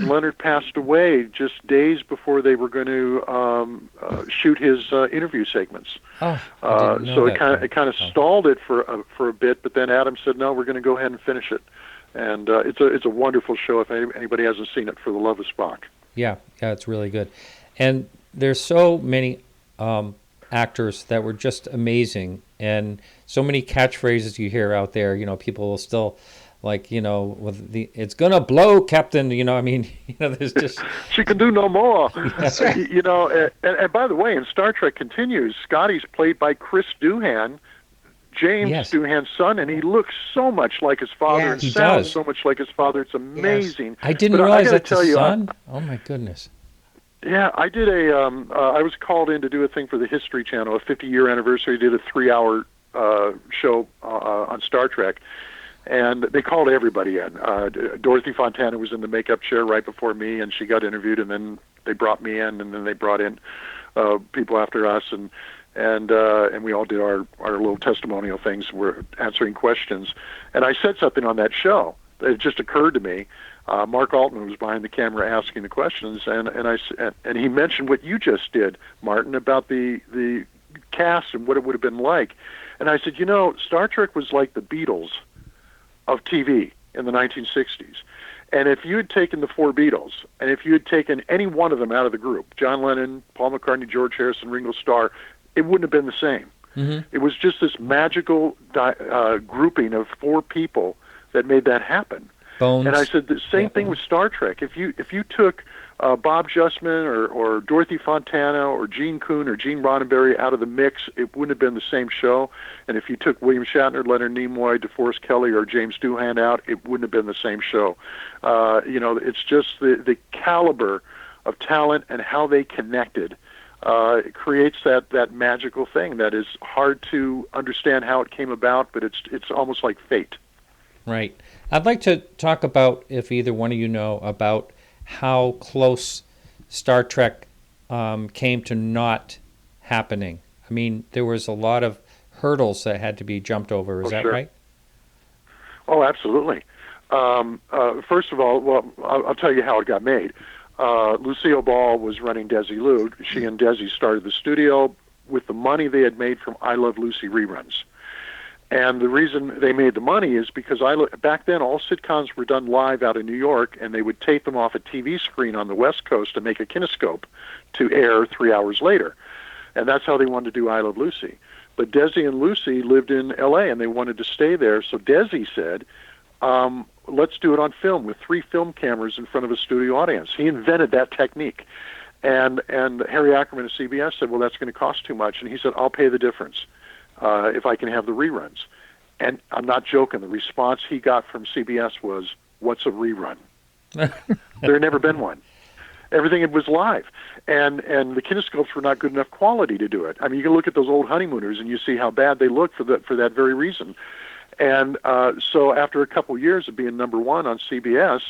Leonard passed away just days before they were going to shoot his interview segments. Oh, I didn't know that. It kind of stalled it for a bit, but then Adam said, "No, we're going to go ahead and finish it." And it's a wonderful show if anybody hasn't seen it, For the Love of Spock. Yeah, it's really good. And there's so many actors that were just amazing, and so many catchphrases you hear out there. People will still, like, with "It's gonna blow, Captain." There's just She can do no more. Yes. And by the way, in Star Trek Continues, Scotty's played by Chris Doohan, James Doohan's son, and he looks so much like his father and he sounds does. so much like his father. It's amazing. Yes. I didn't realize that's his son. Oh my goodness. Yeah, I did I was called in to do a thing for the History Channel, a 50-year anniversary. Did a 3-hour show on Star Trek, and they called everybody in. Dorothy Fontana was in the makeup chair right before me, and she got interviewed, and then they brought me in, and then they brought in people after us, and we all did our little testimonial things. We're answering questions, and I said something on that show. It just occurred to me. Mark Altman was behind the camera asking the questions, and he mentioned what you just did, Martin, about the cast and what it would have been like. And I said, Star Trek was like the Beatles of TV in the 1960s. And if you had taken the 4 Beatles, and if you had taken any one of them out of the group, John Lennon, Paul McCartney, George Harrison, Ringo Starr, it wouldn't have been the same. Mm-hmm. It was just this magical grouping of 4 people that made that happen. Bones. And I said the same thing with Star Trek. If you took Bob Justman or Dorothy Fontana or Gene Kuhn or Gene Roddenberry out of the mix, it wouldn't have been the same show. And if you took William Shatner, Leonard Nimoy, DeForest Kelley, or James Doohan out, it wouldn't have been the same show. It's just the caliber of talent and how they connected. It creates that magical thing that is hard to understand how it came about, but it's almost like fate. Right. I'd like to talk about, if either one of you know, about how close Star Trek came to not happening. I mean, there was a lot of hurdles that had to be jumped over. Is that sure. right? Oh, absolutely. First of all, well, I'll tell you how it got made. Lucille Ball was running Desilu. She and Desi started the studio with the money they had made from I Love Lucy reruns. And the reason they made the money is because back then all sitcoms were done live out in New York, and they would tape them off a TV screen on the West Coast and make a kinescope to air 3 hours later. And that's how they wanted to do I Love Lucy. But Desi and Lucy lived in L.A., and they wanted to stay there. So Desi said, let's do it on film with 3 film cameras in front of a studio audience. He invented that technique. And Harry Ackerman of CBS said, well, that's going to cost too much. And he said, I'll pay the difference if I can have the reruns. And I'm not joking. The response he got from CBS was, what's a rerun? There had never been one. Everything was live. And the kinescopes were not good enough quality to do it. I mean, you can look at those old honeymooners and you see how bad they look for that very reason. And so after a couple years of being number one on CBS,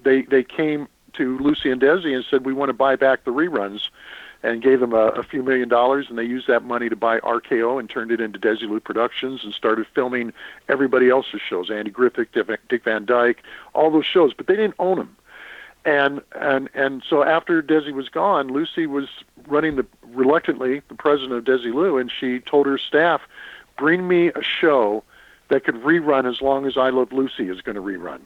they came to Lucy and Desi and said, we want to buy back the reruns, and gave them a few $1 million, and they used that money to buy RKO and turned it into Desilu Productions and started filming everybody else's shows, Andy Griffith, Dick Van Dyke, all those shows, but they didn't own them. And so after Desi was gone, Lucy was running reluctantly the president of Desilu, and she told her staff, bring me a show that could rerun as long as I Love Lucy is going to rerun.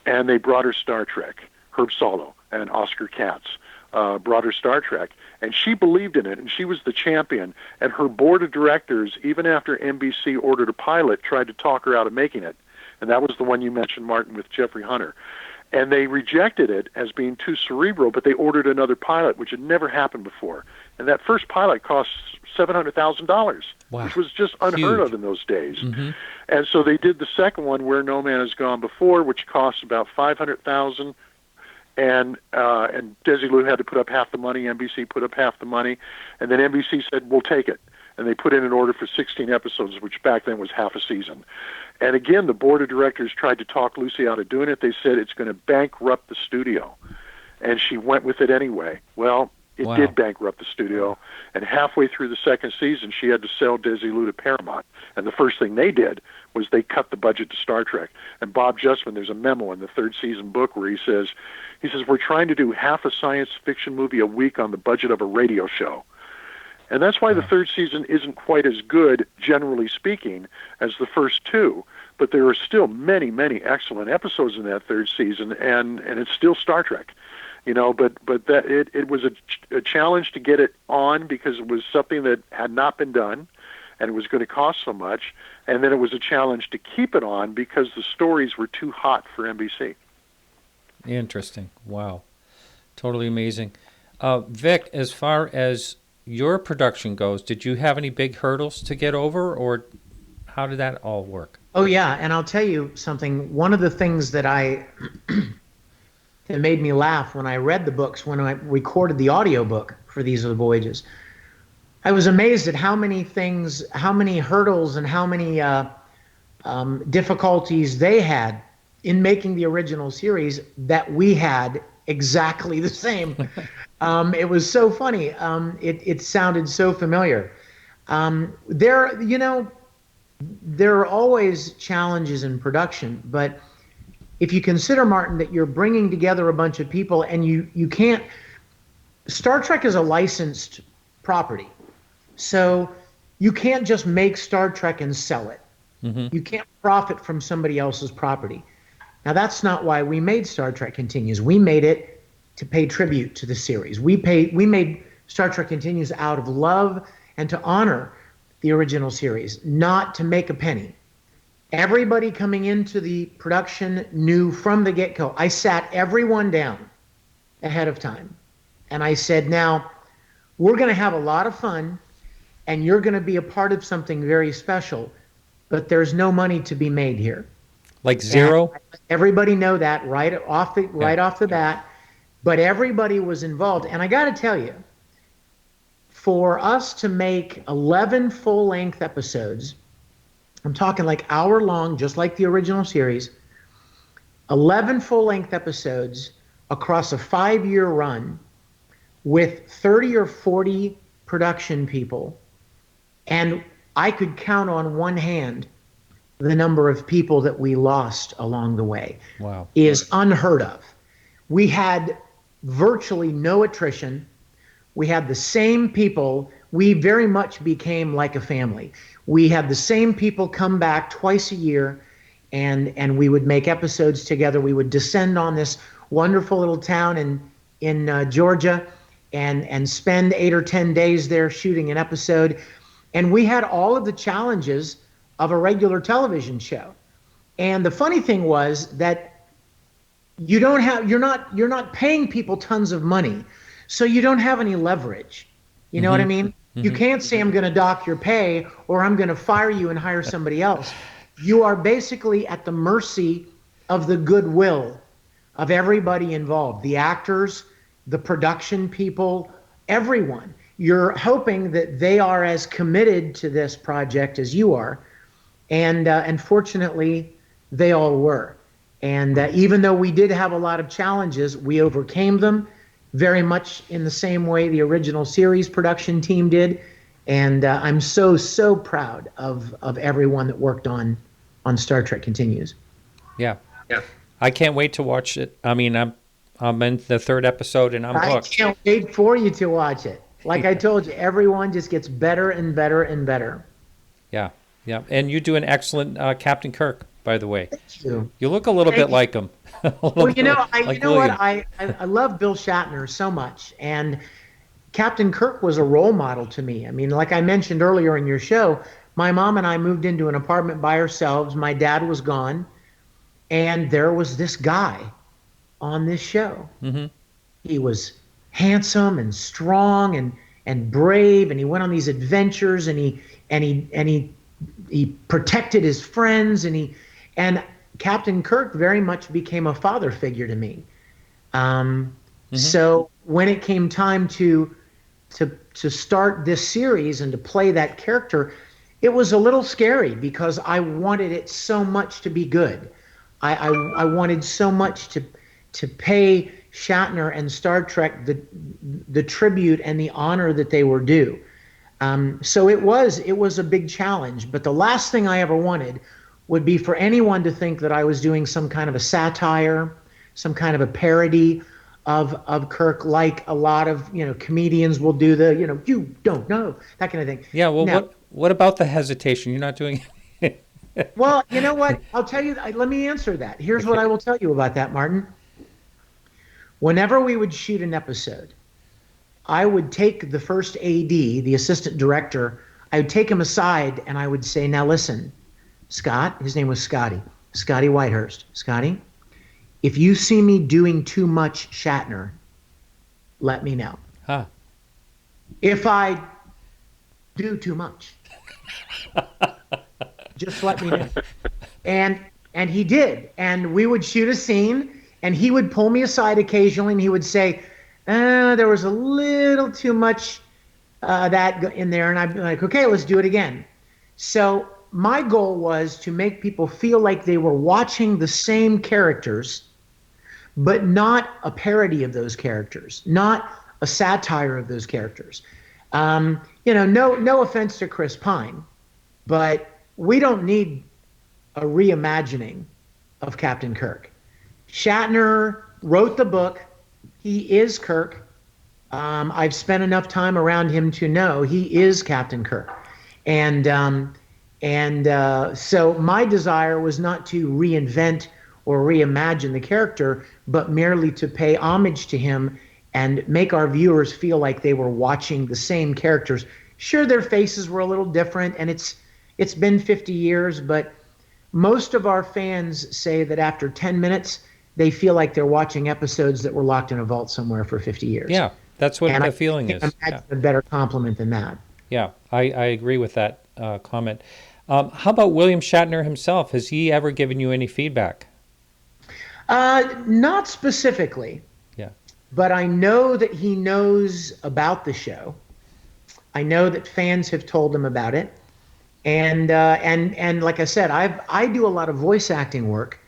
And they brought her Star Trek, Herb Solow. and Oscar Katz brought her Star Trek, and she believed in it, and she was the champion. And her board of directors, even after NBC ordered a pilot, tried to talk her out of making it. And that was the one you mentioned, Martin, with Jeffrey Hunter. And they rejected it as being too cerebral, but they ordered another pilot, which had never happened before. And that first pilot cost $700,000, wow. which was just unheard Huge. of in those days. Mm-hmm. And so they did the second one, Where No Man Has Gone Before, which cost about $500,000. And Desi Lu had to put up half the money. NBC put up half the money, and then NBC said, "We'll take it." And they put in an order for 16 episodes, which back then was half a season. And again, the board of directors tried to talk Lucy out of doing it. They said it's going to bankrupt the studio, and she went with it anyway. Well, it Wow. did bankrupt the studio, and halfway through the second season, she had to sell Desi Lu to Paramount. And the first thing they did was they cut the budget to Star Trek. And Bob Justman, there's a memo in the third season book where he says, we're trying to do half a science fiction movie a week on the budget of a radio show. And that's why the third season isn't quite as good, generally speaking, as the first two. But there are still many, many excellent episodes in that third season, and it's still Star Trek. But that it was a challenge to get it on because it was something that had not been done, and it was going to cost so much. And then it was a challenge to keep it on because the stories were too hot for NBC. Interesting. Wow. Totally amazing. Vic, as far as your production goes, did you have any big hurdles to get over, or how did that all work? Oh, yeah, and I'll tell you something. One of the things that that made me laugh when I read the books, when I recorded the audiobook for These Are the Voyages, I was amazed at how many things, how many hurdles, and how many difficulties they had in making the original series that we had exactly the same. It was so funny. It sounded so familiar. There are always challenges in production, but if you consider, Martin, that you're bringing together a bunch of people and you can't, Star Trek is a licensed property. So you can't just make Star Trek and sell it. Mm-hmm. You can't profit from somebody else's property. Now, that's not why we made Star Trek Continues. We made it to pay tribute to the series. We made Star Trek Continues out of love and to honor the original series, not to make a penny. Everybody coming into the production knew from the get-go. I sat everyone down ahead of time, and I said, now, we're going to have a lot of fun, and you're going to be a part of something very special, but there's no money to be made here. Like zero? And everybody know that right off the bat, but everybody was involved. And I got to tell you, for us to make 11 full-length episodes, I'm talking like hour-long, just like the original series, 11 full-length episodes across a 5-year run with 30 or 40 production people, and I could count on one hand the number of people that we lost along the way. Wow. Is unheard of. We had virtually no attrition. We had the same people. We very much became like a family. We had the same people come back twice a year, and we would make episodes together. We would descend on this wonderful little town in Georgia and spend 8 or 10 days there shooting an episode. And we had all of the challenges of a regular television show. And the funny thing was that you're not paying people tons of money, so you don't have any leverage. You know what I mean? Mm-hmm. You can't say, I'm going to dock your pay, or I'm going to fire you and hire somebody else. You are basically at the mercy of the goodwill of everybody involved, the actors, the production people, everyone. You're hoping that they are as committed to this project as you are. And fortunately, they all were. And even though we did have a lot of challenges, we overcame them very much in the same way the original series production team did. And I'm so proud of everyone that worked on Star Trek Continues. Yeah. I can't wait to watch it. I mean, I'm in the third episode and I'm hooked. I can't wait for you to watch it. Like I told you, everyone just gets better and better and better. Yeah. And you do an excellent Captain Kirk. by the way. Thank you. You look a little bit like him. Well, you know, Like what? William. I love Bill Shatner so much, and Captain Kirk was a role model to me. I mean, like I mentioned earlier in your show, my mom and I moved into an apartment by ourselves. My dad was gone, and there was this guy on this show. Mm-hmm. He was handsome and strong and brave, and he went on these adventures, and he protected his friends, and Captain Kirk very much became a father figure to me. So when it came time to start this series and to play that character, it was a little scary because I wanted it so much to be good. I wanted so much to pay Shatner and Star Trek the tribute and the honor that they were due. So it was a big challenge. But the last thing I ever wanted would be for anyone to think that I was doing some kind of a satire, some kind of a parody of Kirk, like a lot of comedians will do the you don't know, that kind of thing. Yeah. Well, Now, what about the hesitation? You're not doing it. well, you know what? I'll tell you. Let me answer that. Here's what I will tell you about that, Martin. Whenever we would shoot an episode, I would take the first AD, the assistant director, I would take him aside and I would say, now listen, Scott, his name was Scotty Whitehurst. Scotty, if you see me doing too much Shatner, let me know. Huh. If I do too much, just let me know. And he did. And we would shoot a scene, and he would pull me aside occasionally, and he would say, there was a little too much that in there. And I'd be like, okay, let's do it again. So my goal was to make people feel like they were watching the same characters, but not a parody of those characters, not a satire of those characters. No offense to Chris Pine, but we don't need a reimagining of Captain Kirk. Shatner wrote the book. He is Kirk. I've spent enough time around him to know he is Captain Kirk. And so my desire was not to reinvent or reimagine the character, but merely to pay homage to him and make our viewers feel like they were watching the same characters. Sure, their faces were a little different, and it's been 50 years, but most of our fans say that after 10 minutes, they feel like they're watching episodes that were locked in a vault somewhere for 50 years. Yeah, that's what and the feeling is. Imagine a better compliment than that. Yeah, I agree with that comment. How about William Shatner himself? Has he ever given you any feedback? Not specifically. Yeah. But I know that he knows about the show. I know that fans have told him about it. And like I said, I do a lot of voice acting work.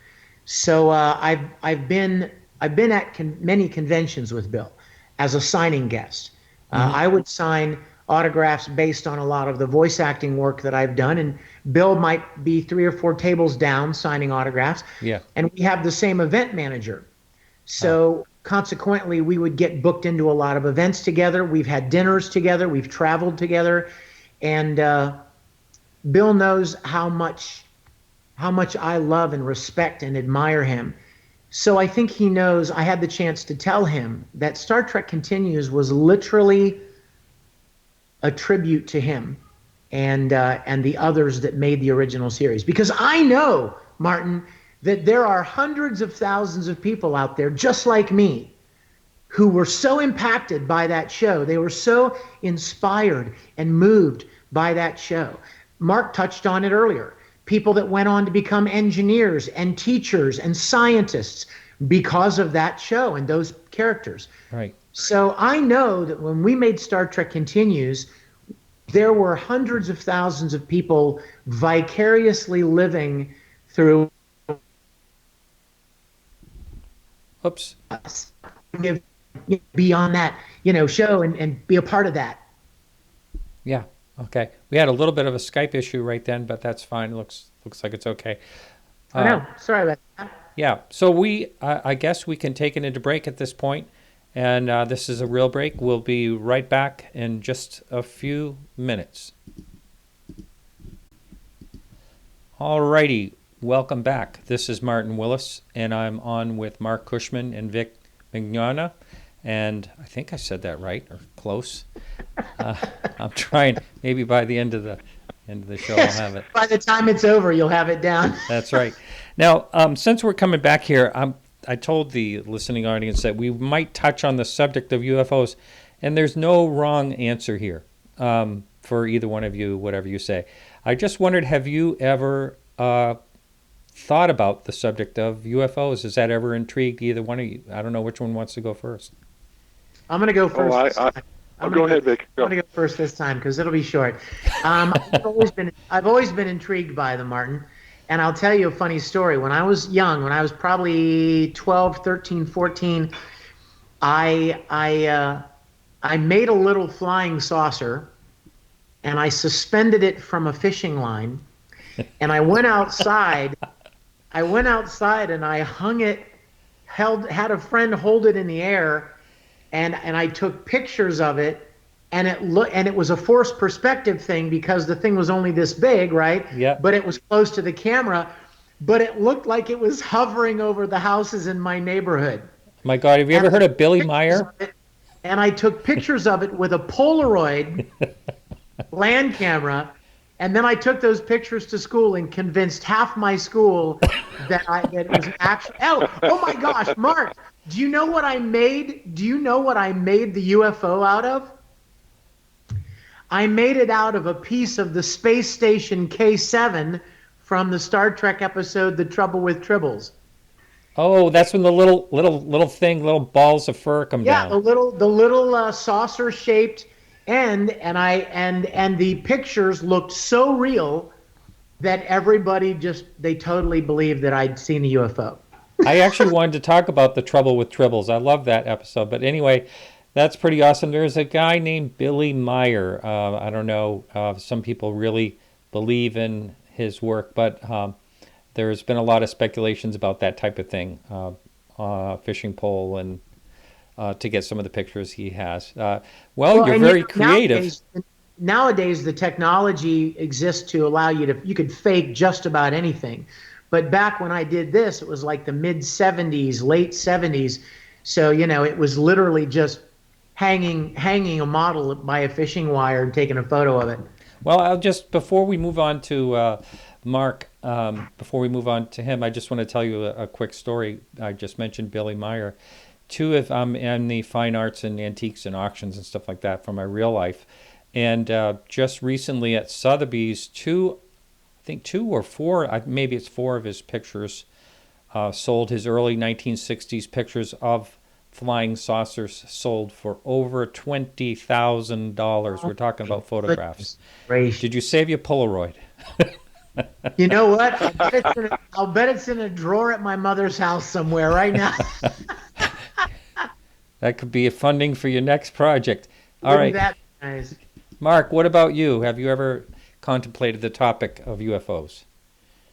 So I've been at many conventions with Bill as a signing guest. I would sign autographs based on a lot of the voice acting work that I've done, and Bill might be 3 or 4 tables down signing autographs. Yeah. And we have the same event manager. So consequently, we would get booked into a lot of events together. We've had dinners together. We've traveled together. And Bill knows how much I love and respect and admire him. So I think he knows. I had the chance to tell him that Star Trek Continues was literally a tribute to him and the others that made the original series. Because I know, Martin, that there are hundreds of thousands of people out there just like me who were so impacted by that show. They were so inspired and moved by that show. Mark touched on it earlier. People that went on to become engineers and teachers and scientists because of that show and those characters. Right. So I know that when we made Star Trek Continues, there were hundreds of thousands of people vicariously living through us. Be on that, show and be a part of that. Yeah. Okay. We had a little bit of a Skype issue right then, but that's fine. It looks like it's okay. I know. Sorry about that. Yeah. So I guess we can take it into break at this point, and this is a real break. We'll be right back in just a few minutes. All righty. welcome back. This is Martin Willis, and I'm on with Marc Cushman and Vic Mignogna, and I think I said that right, or close. I'm trying. Maybe by the end of the show, I'll have it. By the time it's over, you'll have it down. That's right. Now, since we're coming back here, I told the listening audience that we might touch on the subject of UFOs, and there's no wrong answer here for either one of you, whatever you say. I just wondered, have you ever thought about the subject of UFOs? Has that ever intrigued either one of you? I don't know which one wants to go first. I'm going to go first. Go ahead, Vic. I'm going to go first this time because it'll be short. I've always been intrigued by them, Martin. And I'll tell you a funny story. When I was young, when I was probably 12, 13, 14, I made a little flying saucer, and I suspended it from a fishing line, and I went outside. And I hung it, had a friend hold it in the air, and I took pictures of it, and it was a forced perspective thing because the thing was only this big, right? Yeah. But it was close to the camera, but it looked like it was hovering over the houses in my neighborhood. My God, have you ever heard of Billy Meyer? And I took pictures of it with a Polaroid land camera, and then I took those pictures to school and convinced half my school that it was actually. Oh my gosh, Mark! Do you know what I made? Do you know what I made the UFO out of? I made it out of a piece of the space station K7 from the Star Trek episode "The Trouble with Tribbles." Oh, that's when the little balls of fur come down. Yeah, the little saucer-shaped end, and the pictures looked so real that everybody they totally believed that I'd seen a UFO. I actually wanted to talk about The Trouble with Tribbles. I love that episode. But anyway, that's pretty awesome. There's a guy named Billy Meyer. I don't know. Some people really believe in his work, but there's been a lot of speculations about that type of thing, fishing pole, and to get some of the pictures he has. Well, you're very creative. Nowadays, the technology exists to allow you could fake just about anything. But back when I did this, it was like the mid-'70s, late '70s. So, it was literally just hanging a model by a fishing wire and taking a photo of it. Well, before we move on to Mark, before we move on to him, I just want to tell you a quick story. I just mentioned Billy Meyer. I'm in the fine arts and antiques and auctions and stuff like that from my real life. And just recently at Sotheby's, two or four, maybe it's four of his pictures, sold. His early 1960s pictures of flying saucers sold for over $20,000. We're talking about photographs. Did you save your Polaroid? You know what? I'll bet it's in a drawer at my mother's house somewhere right now. That could be a funding for your next project. All right. That nice. Mark, what about you? Have you ever contemplated the topic of UFOs?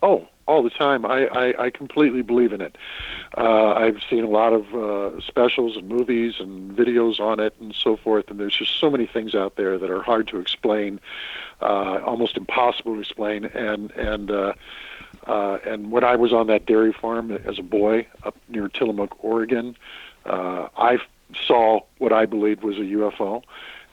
Oh, all the time. I completely believe in it. I've seen a lot of specials and movies and videos on it and so forth, and there's just so many things out there that are hard to explain, almost impossible to explain. And when I was on that dairy farm as a boy up near Tillamook, Oregon, I saw what I believed was a UFO.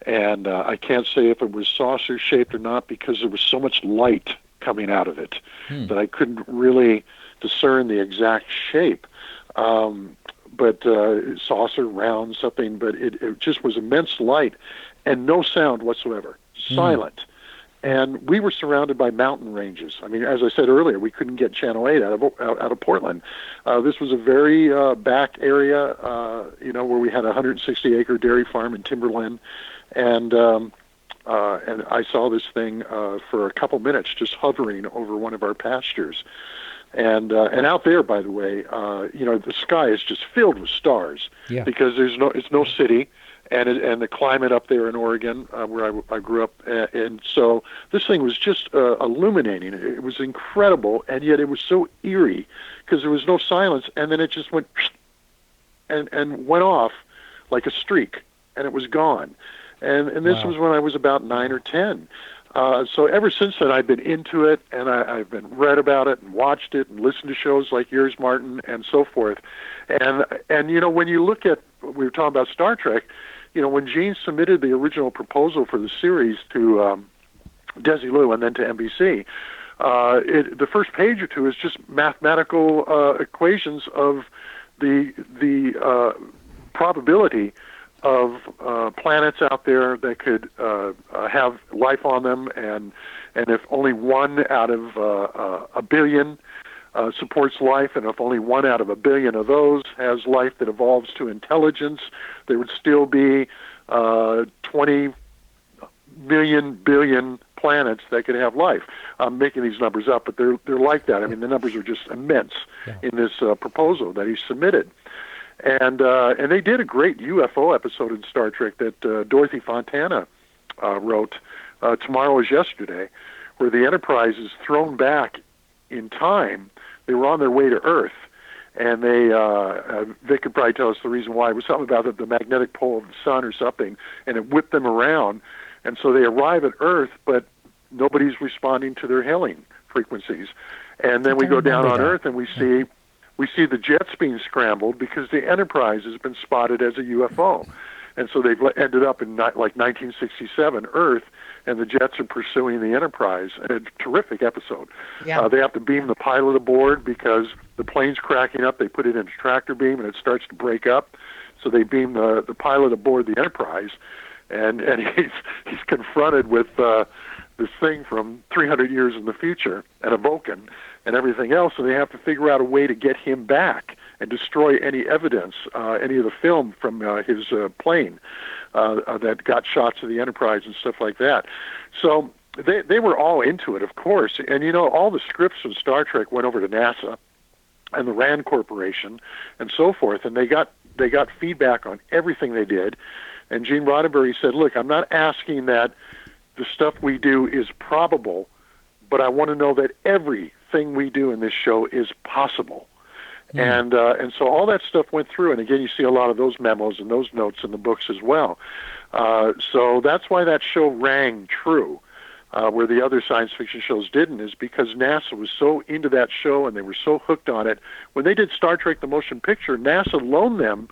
And I can't say if it was saucer-shaped or not because there was so much light coming out of it that I couldn't really discern the exact shape. But saucer, round, something, but it just was immense light and no sound whatsoever, silent. And we were surrounded by mountain ranges. I mean, as I said earlier, we couldn't get Channel 8 out of Portland. This was a very back area, where we had a 160-acre dairy farm in Timberland. And I saw this thing for a couple minutes just hovering over one of our pastures. And out there, by the way, the sky is just filled with stars because it's no city. And the climate up there in Oregon, where I grew up, and so this thing was just illuminating. It was incredible, and yet it was so eerie because there was no silence, and then it just went and went off like a streak, and it was gone. And this was when I was about 9 or 10. So ever since then, I've been into it, and I've been read about it and watched it and listened to shows like yours, Martin, and so forth. And when you look at, we were talking about Star Trek, when Gene submitted the original proposal for the series to Desilu and then to NBC, the first page or two is just mathematical equations of the probability of planets out there that could have life on them, and if only one out of a billion supports life, and if only one out of a billion of those has life that evolves to intelligence, there would still be 20 million billion planets that could have life. I'm making these numbers up, but they're like that. I mean, the numbers are just immense in this proposal that he submitted. And they did a great UFO episode in Star Trek that Dorothy Fontana wrote, Tomorrow is Yesterday, where the Enterprise is thrown back in time. They were on their way to Earth, and they Vic could probably tell us the reason why. It was something about the magnetic pole of the sun or something, and it whipped them around. And so they arrive at Earth, but nobody's responding to their hailing frequencies. And then we go down on Earth, and we see the jets being scrambled because the Enterprise has been spotted as a UFO. And so they've ended up in like 1967 Earth, and the jets are pursuing the Enterprise. And it's a terrific episode. Yeah. They have to beam the pilot aboard because the plane's cracking up. They put it in a tractor beam, and it starts to break up. So they beam the pilot aboard the Enterprise, and he's confronted with this thing from 300 years in the future, and a Vulcan, and everything else, and they have to figure out a way to get him back and destroy any evidence, any of the film from his plane that got shots of the Enterprise and stuff like that. So they were all into it, of course. And all the scripts from Star Trek went over to NASA and the Rand Corporation and so forth, and they got feedback on everything they did. And Gene Roddenberry said, "Look, I'm not asking that the stuff we do is probable, but I want to know that everything we do in this show is possible." And so all that stuff went through, and again, you see a lot of those memos and those notes in the books as well. So that's why that show rang true, where the other science fiction shows didn't, is because NASA was so into that show and they were so hooked on it. When they did Star Trek: The Motion Picture, NASA loaned them.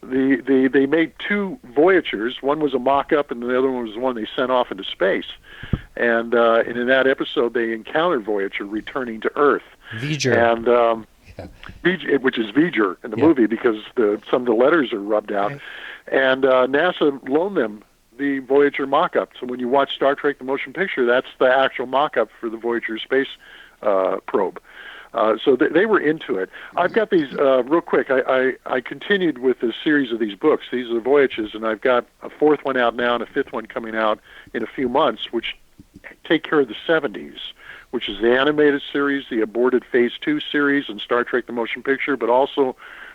They made two Voyagers. One was a mock-up, and the other one was the one they sent off into space. And in that episode, they encountered Voyager returning to Earth. V'ger. And which is V'ger in the movie, because some of the letters are rubbed out. Right. And NASA loaned them the Voyager mock-up. So when you watch Star Trek: The Motion Picture, that's the actual mock-up for the Voyager space probe. So they were into it. I've got these, real quick, I continued with a series of these books. These are the Voyages, and I've got a fourth one out now and a fifth one coming out in a few months, which take care of the 70s, which is the animated series, the aborted Phase 2 series, and Star Trek: The Motion Picture, but also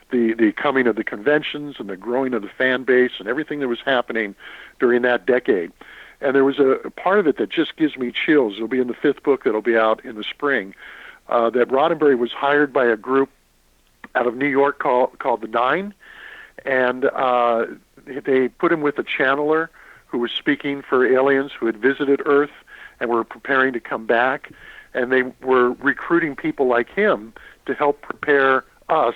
the coming of the conventions and the growing of the fan base and everything that was happening during that decade. And there was a part of it that just gives me chills. It'll be in the fifth book that'll be out in the spring. That Roddenberry was hired by a group out of New York called the Nine, and they put him with a channeler who was speaking for aliens who had visited Earth and were preparing to come back, and they were recruiting people like him to help prepare us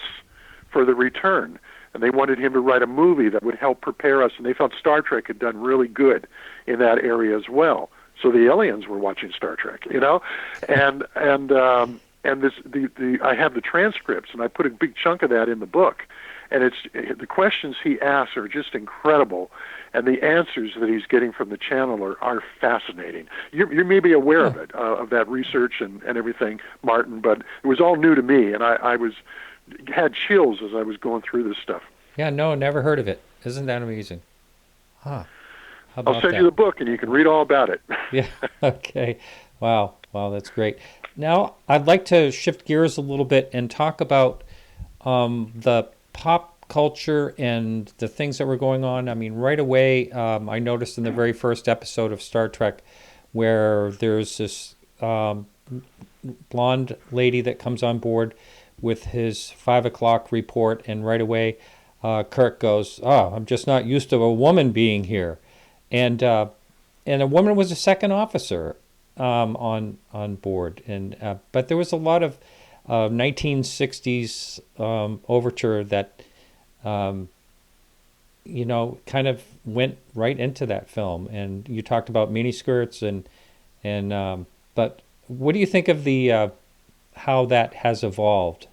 for the return. And they wanted him to write a movie that would help prepare us, and they felt Star Trek had done really good in that area as well. So the aliens were watching Star Trek, and this I have the transcripts, and I put a big chunk of that in the book, and it's the questions he asks are just incredible, and the answers that he's getting from the channeler are fascinating. You may be aware of it, of that research and everything, Martin, but it was all new to me, and I had chills as I was going through this stuff. Yeah, no, never heard of it. Isn't that amazing? Huh. I'll send you the book, and you can read all about it. Yeah, okay. Wow, that's great. Now, I'd like to shift gears a little bit and talk about the pop culture and the things that were going on. I mean, right away, I noticed in the very first episode of Star Trek where there's this blonde lady that comes on board with his 5 o'clock report, and right away Kirk goes, I'm just not used to a woman being here. And a woman was a second officer on board, and but there was a lot of 1960s overture that kind of went right into that film. And you talked about miniskirts and but what do you think of the how that has evolved?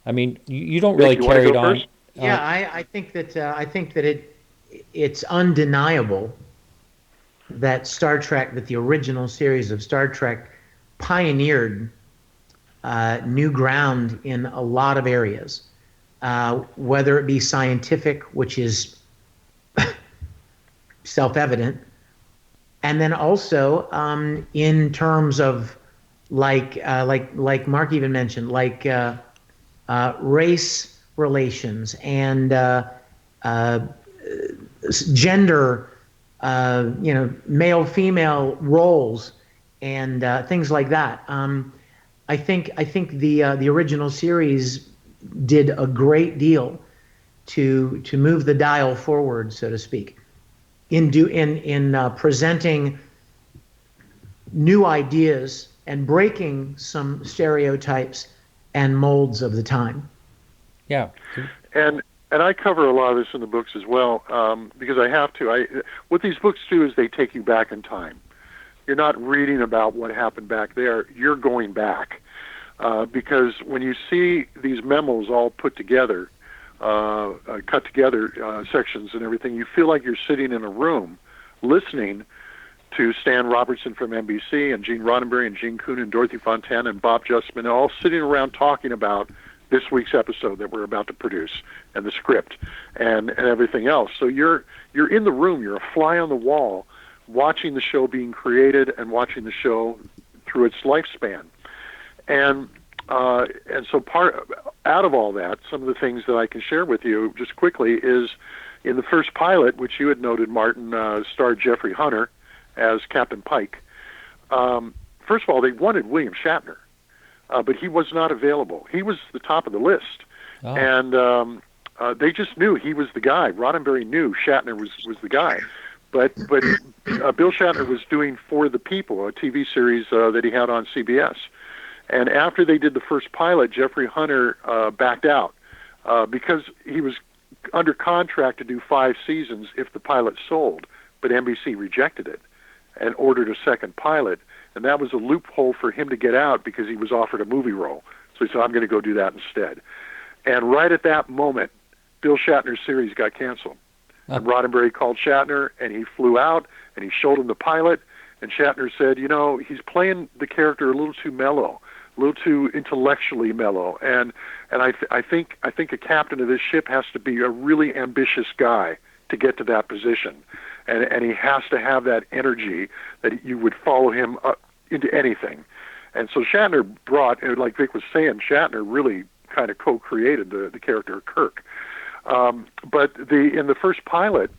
I mean, you don't really carry it on. Yeah, I think that it's undeniable that that the original series of Star Trek pioneered new ground in a lot of areas, whether it be scientific, which is self-evident, and then also in terms of like Mark even mentioned, like race relations and gender, male female roles and things like that. I think the original series did a great deal to move the dial forward, so to speak, in presenting new ideas and breaking some stereotypes and molds of the time. Yeah. And I cover a lot of this in the books as well, because I have to. What these books do is they take you back in time. You're not reading about what happened back there. You're going back, because when you see these memos all put together, cut together, sections and everything, you feel like you're sitting in a room listening to Stan Robertson from NBC and Gene Roddenberry and Gene Kuhn and Dorothy Fontana and Bob Justman, all sitting around talking about this week's episode that we're about to produce and the script and everything else. So you're in the room, you're a fly on the wall, watching the show being created and watching the show through its lifespan. And so out of all that, some of the things that I can share with you just quickly is in the first pilot, which you had noted, Martin, starred Jeffrey Hunter as Captain Pike. First of all, they wanted William Shatner, but he was not available. He was the top of the list. Oh. And they just knew he was the guy. Roddenberry knew Shatner was the guy. But Bill Shatner was doing For the People, a TV series that he had on CBS. And after they did the first pilot, Jeffrey Hunter backed out because he was under contract to do 5 seasons if the pilot sold, but NBC rejected it and ordered a second pilot. And that was a loophole for him to get out because he was offered a movie role. So he said, I'm going to go do that instead. And right at that moment, Bill Shatner's series got canceled. And Roddenberry called Shatner, and he flew out, and he showed him the pilot, and Shatner said, he's playing the character a little too mellow, a little too intellectually mellow, and I think a captain of this ship has to be a really ambitious guy to get to that position, and he has to have that energy that you would follow him into anything. And so Shatner brought, like Vic was saying, Shatner really kind of co-created the character of Kirk. But in the first pilot,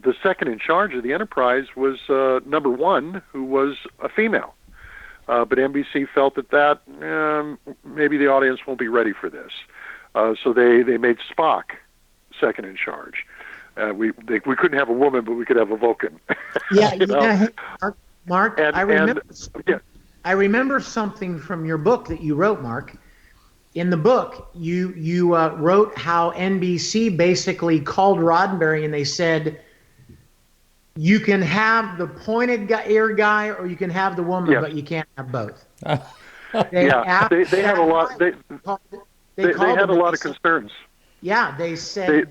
the second in charge of the Enterprise was number 1, who was a female. But NBC felt that maybe the audience won't be ready for this. So they made Spock second in charge. We couldn't have a woman, but we could have a Vulcan. Yeah, Mark, I remember something from your book that you wrote, Mark. In the book, you wrote how NBC basically called Roddenberry and they said, you can have the pointed ear guy or you can have the woman, but you can't have both. They had a lot. They had a lot of concerns. Yeah, they said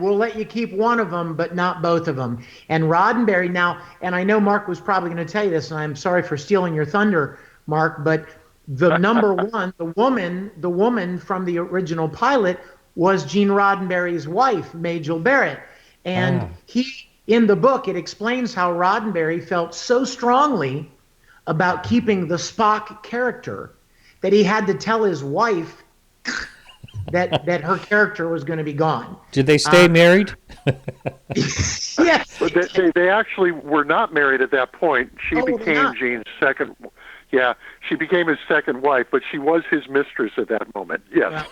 we'll let you keep one of them, but not both of them. And Roddenberry now, and I know Mark was probably going to tell you this, and I'm sorry for stealing your thunder, Mark, but the number 1, the woman from the original pilot was Gene Roddenberry's wife, Majel Barrett. And in the book, it explains how Roddenberry felt so strongly about keeping the Spock character that he had to tell his wife that her character was going to be gone. Did they stay married? Yes. They actually were not married at that point. She became Gene's second Yeah, she became his second wife, but she was his mistress at that moment. Yes.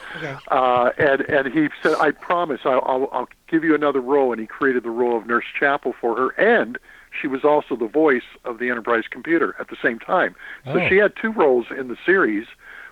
Well, okay. And he said, "I promise, I'll give you another role." And he created the role of Nurse Chapel for her, and she was also the voice of the Enterprise computer at the same time. So she had two roles in the series,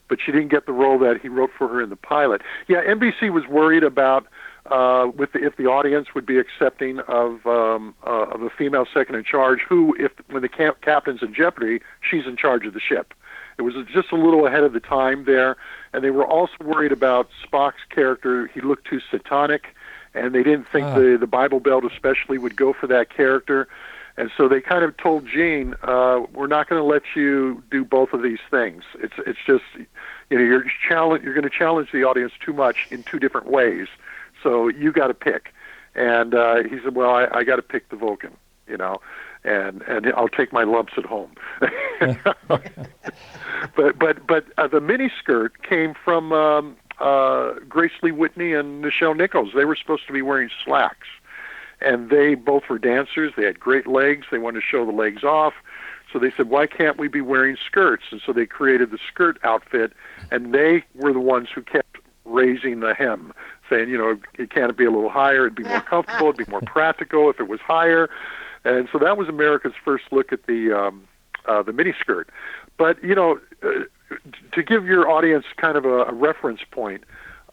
but she didn't get the role that he wrote for her in the pilot. Yeah, NBC was worried about if the audience would be accepting of a female second in charge who, when the captain's in jeopardy, she's in charge of the ship. It was just a little ahead of the time there, and they were also worried about Spock's character. He looked too satanic, and they didn't think the Bible Belt especially would go for that character. And so they kind of told Gene, "We're not going to let you do both of these things. It's just, you're going to challenge the audience too much in two different ways. So you got to pick." And he said, "Well, I got to pick the Vulcan, and I'll take my lumps at home." but the miniskirt came from Grace Lee Whitney and Nichelle Nichols. They were supposed to be wearing slacks. And they both were dancers. They had great legs. They wanted to show the legs off. So they said, "Why can't we be wearing skirts?" And so they created the skirt outfit, and they were the ones who kept raising the hem, saying, it can't be a little higher. It'd be more comfortable. It'd be more practical if it was higher. And so that was America's first look at the miniskirt. But, to give your audience kind of a reference point,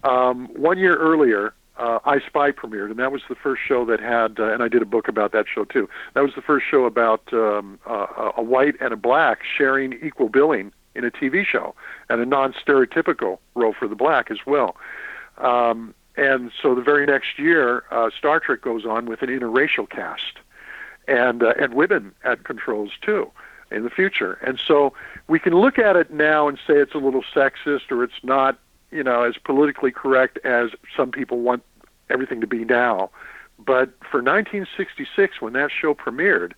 1 year earlier, I Spy premiered, and that was the first show that had, and I did a book about that show too. That was the first show about a white and a black sharing equal billing in a TV show, and a non-stereotypical role for the black as well. And so the very next year, Star Trek goes on with an interracial cast, and women at controls too in the future. And so we can look at it now and say it's a little sexist, or it's not as politically correct as some people want everything to be now. But for 1966, when that show premiered,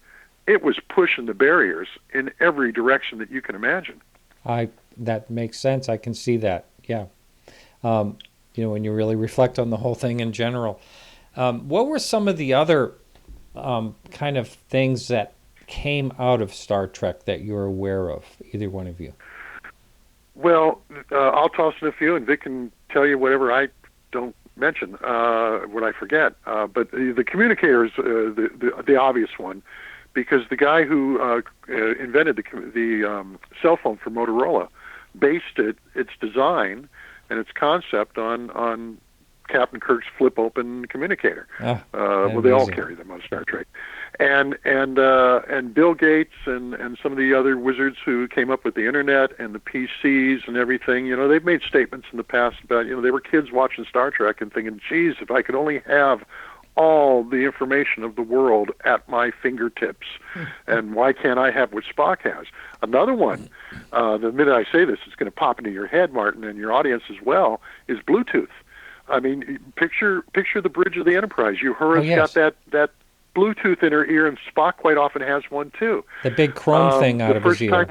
it was pushing the barriers in every direction that you can imagine. That makes sense. I can see that. Yeah. When you really reflect on the whole thing in general. What were some of the other kind of things that came out of Star Trek that you're aware of, either one of you? Well, I'll toss in a few, and Vic can tell you whatever I don't mention, what I forget. But the communicator is the obvious one, because the guy who invented the cell phone for Motorola based its design and its concept on Captain Kirk's flip-open communicator. Well, they all carry them on Star Trek. And Bill Gates and some of the other wizards who came up with the internet and the PCs and everything, they've made statements in the past about, they were kids watching Star Trek and thinking, geez, if I could only have all the information of the world at my fingertips, and why can't I have what Spock has? Another one, the minute I say this, it's going to pop into your head, Martin, and your audience as well, is Bluetooth. I mean, picture the bridge of the Enterprise. Uhura's got that Bluetooth in her ear, and Spock quite often has one too. The big chrome thing out of his ear.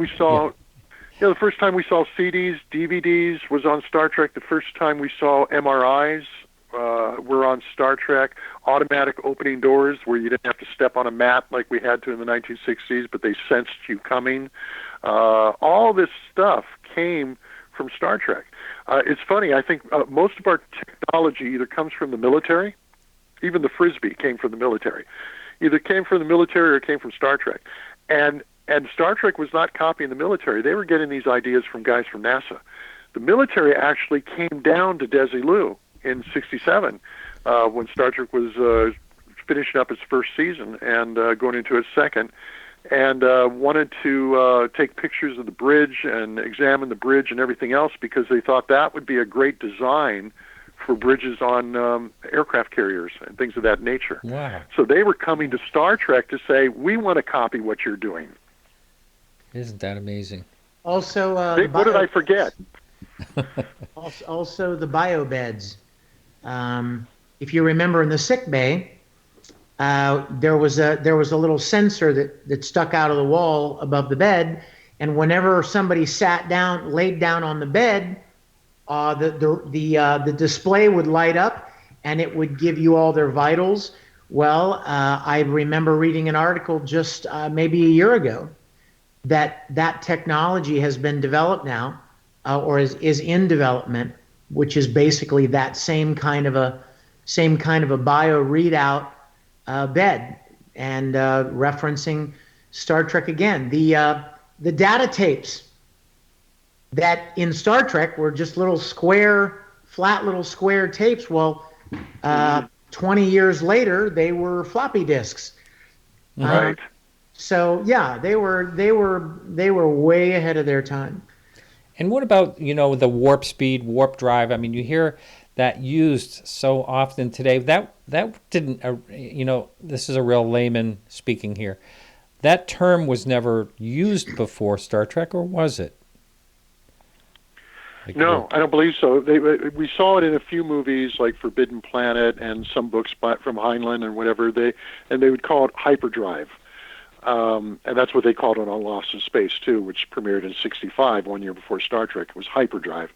The first time we saw CDs, DVDs was on Star Trek. The first time we saw MRIs were on Star Trek. Automatic opening doors, where you didn't have to step on a mat like we had to in the 1960s, but they sensed you coming. All this stuff came from Star Trek. It's funny, I think most of our technology either comes from the military. Even the Frisbee came from the military. Either came from the military or came from Star Trek. And Star Trek was not copying the military. They were getting these ideas from guys from NASA. The military actually came down to Desilu in '67 when Star Trek was finishing up its first season and going into its second, and wanted to take pictures of the bridge and examine the bridge and everything else, because they thought that would be a great design for bridges on aircraft carriers and things of that nature. Wow. So they were coming to Star Trek to say, we want to copy what you're doing. Isn't that amazing? Also, what did I forget? also the bio beds. If you remember, in the sick bay, there was a little sensor that stuck out of the wall above the bed, and whenever somebody laid down on the bed, the display would light up, and it would give you all their vitals. Well, I remember reading an article just maybe a year ago that technology has been developed now, or is in development, which is basically that same kind of a bio readout bed, and referencing Star Trek again. The data tapes that in Star Trek were just flat little square tapes. Well, 20 years later, they were floppy disks. Right. So yeah, they were way ahead of their time. And what about, the warp speed, warp drive? I mean, you hear that used so often today. That didn't, this is a real layman speaking here. That term was never used before Star Trek, or was it? No, I don't believe so. We saw it in a few movies like Forbidden Planet and some books from Heinlein and whatever. They would call it hyperdrive. And that's what they called it on Lost in Space, too, which premiered in '65, 1 year before Star Trek. It was hyperdrive.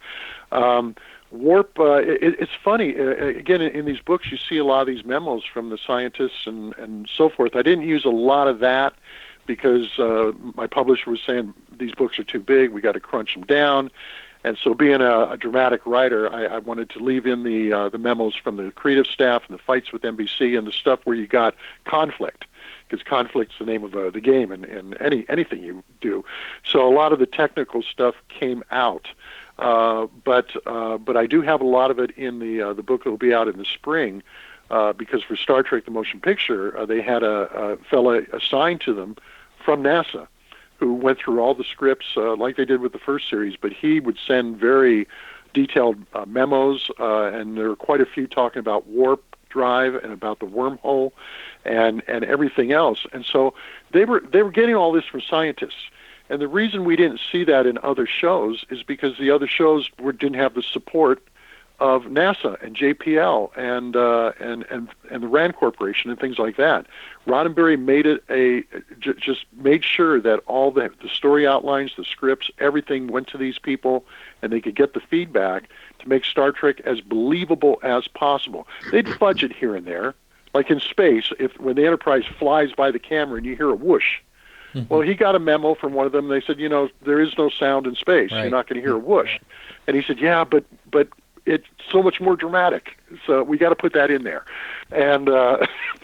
Warp, it's funny. Again, in these books, you see a lot of these memos from the scientists and so forth. I didn't use a lot of that because my publisher was saying these books are too big. We got to crunch them down. And so being a dramatic writer, I wanted to leave in the memos from the creative staff and the fights with NBC and the stuff where you got conflict, because conflict's the name of the game in anything you do. So a lot of the technical stuff came out. But I do have a lot of it in the book that will be out in the spring, because for Star Trek the Motion Picture, they had a fella assigned to them from NASA who went through all the scripts like they did with the first series, but he would send very detailed memos, and there were quite a few talking about warp drive and about the wormhole and everything else. And so they were getting all this from scientists. And the reason we didn't see that in other shows is because the other shows didn't have the support of NASA and JPL and the RAND Corporation and things like that. Roddenberry made it just made sure that all the story outlines, the scripts, everything went to these people, and they could get the feedback to make Star Trek as believable as possible. They'd fudge it here and there, like in space. When the Enterprise flies by the camera and you hear a whoosh. Well, he got a memo from one of them. They said, there is no sound in space. Right. You're not going to hear a whoosh. And he said, yeah, but it's so much more dramatic. So we got to put that in there. And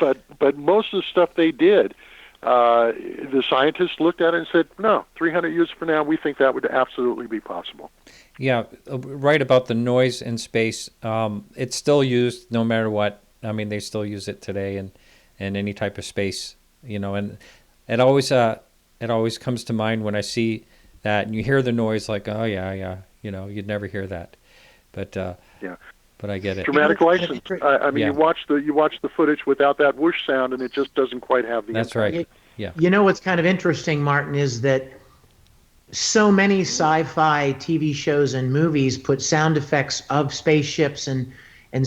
but most of the stuff they did, the scientists looked at it and said, no, 300 years from now, we think that would absolutely be possible. Yeah, right about the noise in space. It's still used no matter what. I mean, they still use it today in any type of space, and it always comes to mind when I see that and you hear the noise, like, oh yeah, you'd never hear that, but yeah, but I get it. Dramatic license. I mean, yeah. you watch the footage without that whoosh sound, and it just doesn't quite have the. That's impact. Right. Yeah. What's kind of interesting, Martin, is that so many sci-fi TV shows and movies put sound effects of spaceships and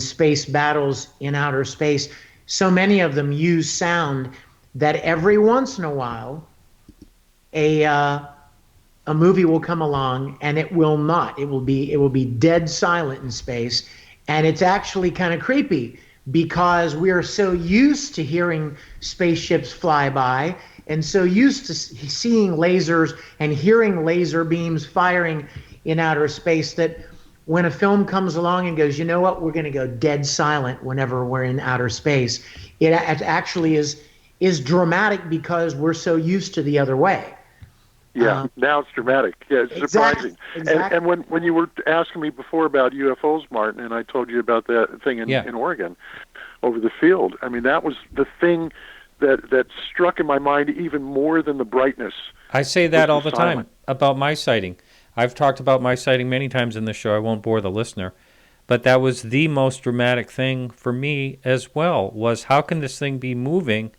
space battles in outer space. So many of them use sound that every once in a while a movie will come along and it will not. It will be dead silent in space, and it's actually kind of creepy because we are so used to hearing spaceships fly by and so used to seeing lasers and hearing laser beams firing in outer space that when a film comes along and goes, you know what, we're going to go dead silent whenever we're in outer space, it actually is dramatic because we're so used to the other way. Yeah, now it's dramatic. Yeah, it's surprising. Exactly. And when you were asking me before about UFOs, Martin, and I told you about that thing in Oregon over the field, I mean, that was the thing that struck in my mind even more than the brightness. I say that all the time about my sighting. I've talked about my sighting many times in the show. I won't bore the listener. But that was the most dramatic thing for me as well, was how can this thing be moving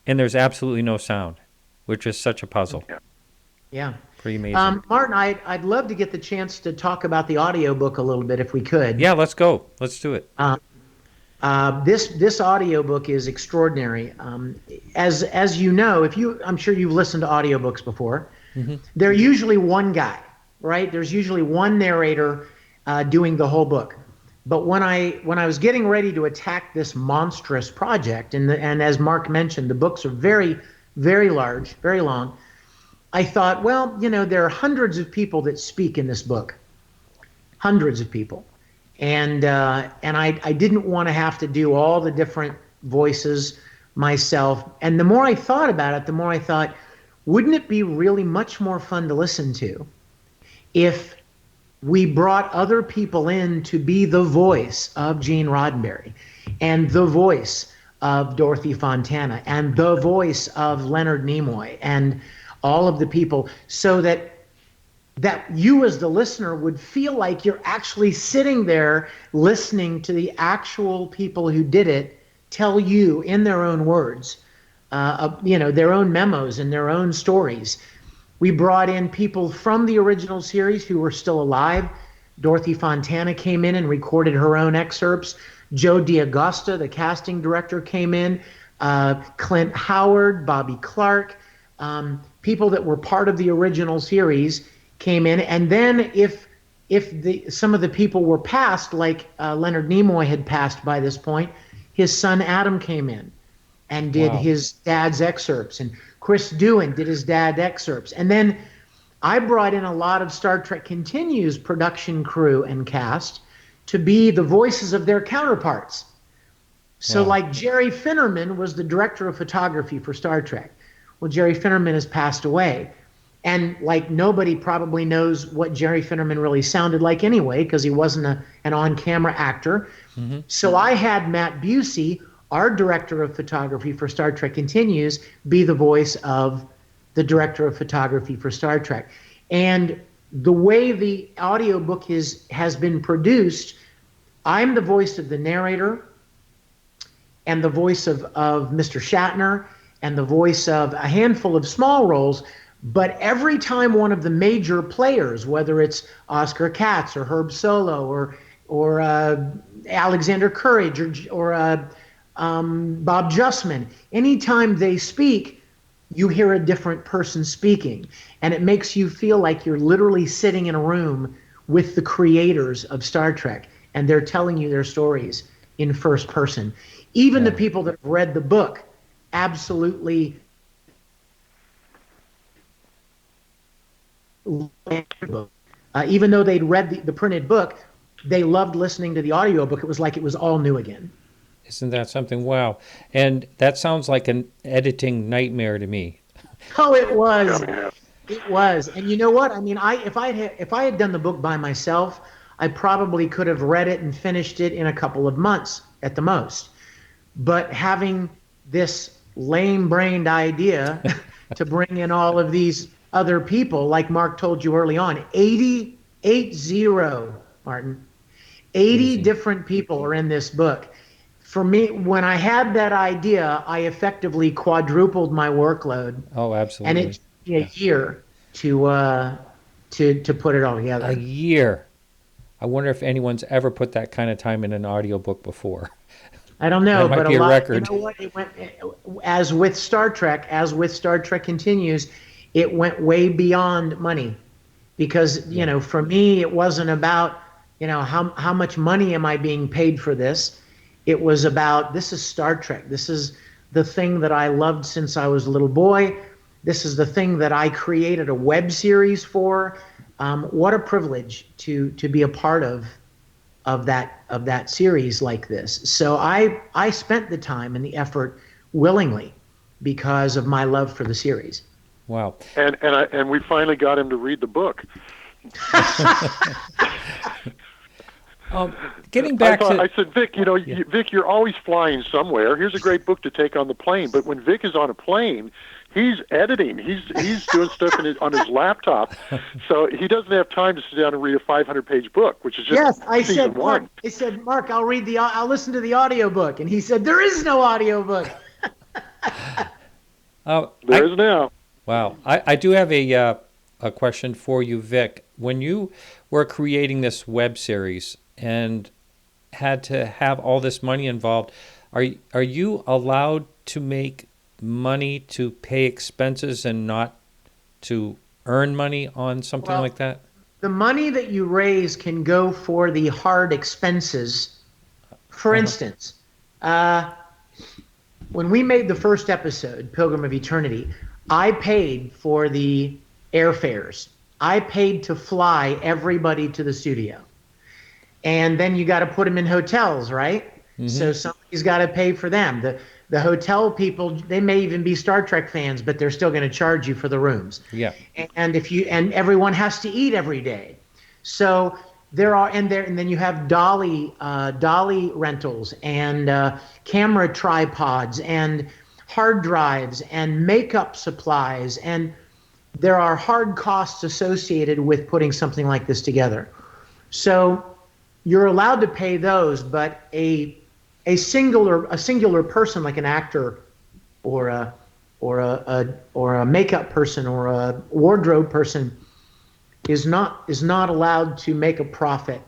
and there's absolutely no sound, which is such a puzzle. Yeah. Pretty amazing. Martin, I'd love to get the chance to talk about the audiobook a little bit if we could. Yeah, let's go. Let's do it. This audiobook is extraordinary. As you know, I'm sure you've listened to audiobooks before. Mm-hmm. They're usually one guy, right? There's usually one narrator doing the whole book. But when I was getting ready to attack this monstrous project, and as Mark mentioned, the books are very, very large, very long. I thought, well, there are hundreds of people that speak in this book, hundreds of people, and I didn't want to have to do all the different voices myself. And the more I thought about it, the more I thought, wouldn't it be really much more fun to listen to if we brought other people in to be the voice of Gene Roddenberry and the voice of Dorothy Fontana and the voice of Leonard Nimoy and all of the people, so that you as the listener would feel like you're actually sitting there listening to the actual people who did it tell you in their own words, their own memos and their own stories. We brought in people from the original series who were still alive. Dorothy Fontana came in and recorded her own excerpts. Joe D'Agosta, the casting director, came in. Clint Howard, Bobby Clark, people that were part of the original series came in. And then if some of the people were passed, like Leonard Nimoy had passed by this point, his son Adam came in and did his dad's excerpts, and Chris Doohan did his dad's excerpts. And then I brought in a lot of Star Trek Continues production crew and cast to be the voices of their counterparts. So like Jerry Finnerman was the director of photography for Star Trek. Well, Jerry Finnerman has passed away. And like nobody probably knows what Jerry Finnerman really sounded like anyway, because he wasn't an on-camera actor. Mm-hmm. So I had Matt Busey, our director of photography for Star Trek Continues, be the voice of the director of photography for Star Trek. And the way the audiobook has been produced, I'm the voice of the narrator and the voice of Mr. Shatner and the voice of a handful of small roles. But every time one of the major players, whether it's Oscar Katz or Herb Solo or Alexander Courage or Bob Justman, anytime they speak, you hear a different person speaking. And it makes you feel like you're literally sitting in a room with the creators of Star Trek, and they're telling you their stories in first person. Even the people that have read the book absolutely even though they'd read the printed book, they loved listening to the audiobook. It was like it was all new again. Isn't that something? Wow. And that sounds like an editing nightmare to me. Oh, it was. It was. And you know what? I mean, if I had done the book by myself, I probably could have read it and finished it in a couple of months at the most. But having this lame-brained idea to bring in all of these other people, like Mark told you early on, 80, Martin, 80 different people are in this book. For me, when I had that idea, I effectively quadrupled my workload. Oh, absolutely. And it took me a year to put it all together. A year. I wonder if anyone's ever put that kind of time in an audiobook before. I don't know, that might but be a lot. Record. You know what? It went as with Star Trek Continues. It went way beyond money, because for me it wasn't about how much money am I being paid for this. It was about, this is Star Trek. This is the thing that I loved since I was a little boy. This is the thing that I created a web series for. What a privilege to be a part of that series like this. So I spent the time and the effort willingly because of my love for the series. Wow. And we finally got him to read the book. Getting back I said, Vic, Vic, you're always flying somewhere. Here's a great book to take on the plane. But when Vic is on a plane, he's editing. He's doing stuff on his laptop. So he doesn't have time to sit down and read a 500-page book, which is just season one. I said, Mark, I'll listen to the audiobook. And he said, there is no audiobook. There is now. Wow. I do have a question for you, Vic. When you were creating this web series and had to have all this money involved, are you allowed to make money to pay expenses and not to earn money on something like that? The money that you raise can go for the hard expenses. For instance, when we made the first episode, Pilgrim of Eternity, I paid for the airfares. I paid to fly everybody to the studio. And then you got to put them in hotels, right? So somebody's got to pay for them. The hotel people, they may even be Star Trek fans, but they're still going to charge you for the rooms. Yeah. And everyone has to eat every day. So and then you have dolly rentals and camera tripods and hard drives and makeup supplies, and there are hard costs associated with putting something like this together. So you're allowed to pay those, but a singular person like an actor or a makeup person or a wardrobe person is not allowed to make a profit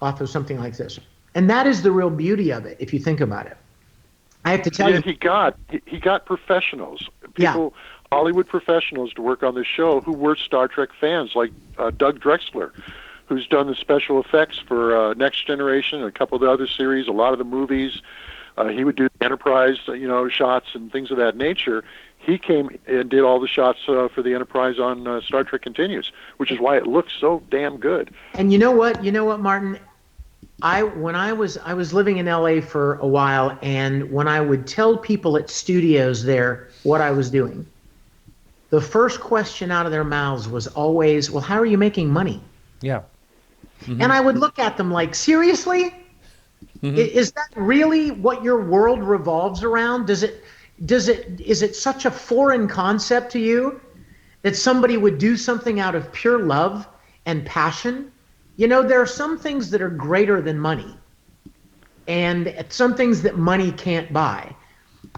off of something like this. And that is the real beauty of it, if you think about it. I have to tell you, he got professionals, people, Hollywood professionals, to work on this show who were Star Trek fans, like Doug Drexler, who's done the special effects for Next Generation and a couple of the other series, a lot of the movies. He would do the Enterprise, shots and things of that nature. He came and did all the shots for the Enterprise on Star Trek Continues, which is why it looks so damn good. And you know what, Martin? When I was living in LA for a while, and when I would tell people at studios there what I was doing, the first question out of their mouths was always, "Well, how are you making money?" Yeah. And I would look at them like, seriously? Is that really what your world revolves around? Is it such a foreign concept to you that somebody would do something out of pure love and passion? There are some things that are greater than money, and some things that money can't buy.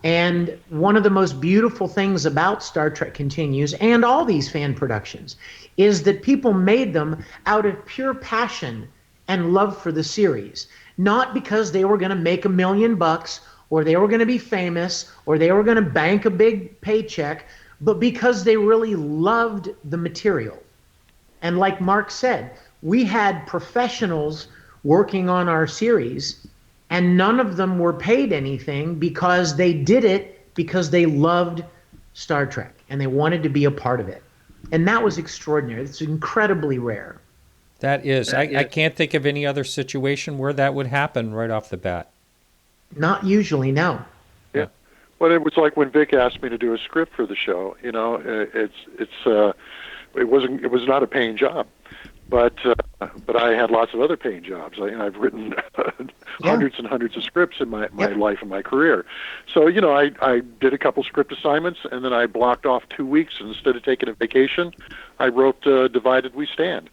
And one of the most beautiful things about Star Trek Continues and all these fan productions is that people made them out of pure passion and love for the series, not because they were going to make $1 million or they were going to be famous or they were going to bank a big paycheck, but because they really loved the material. And like Mark said, we had professionals working on our series, and none of them were paid anything because they did it because they loved Star Trek and they wanted to be a part of it. And that was extraordinary. It's incredibly rare. That is. I can't think of any other situation where that would happen right off the bat. Not usually, no. Yeah. Well, it was like when Vic asked me to do a script for the show. It was not a paying job, but I had lots of other paying jobs. I've written hundreds and hundreds of scripts in my life and my career. So I did a couple script assignments, and then I blocked off 2 weeks, and instead of taking a vacation, I wrote "Divided We Stand."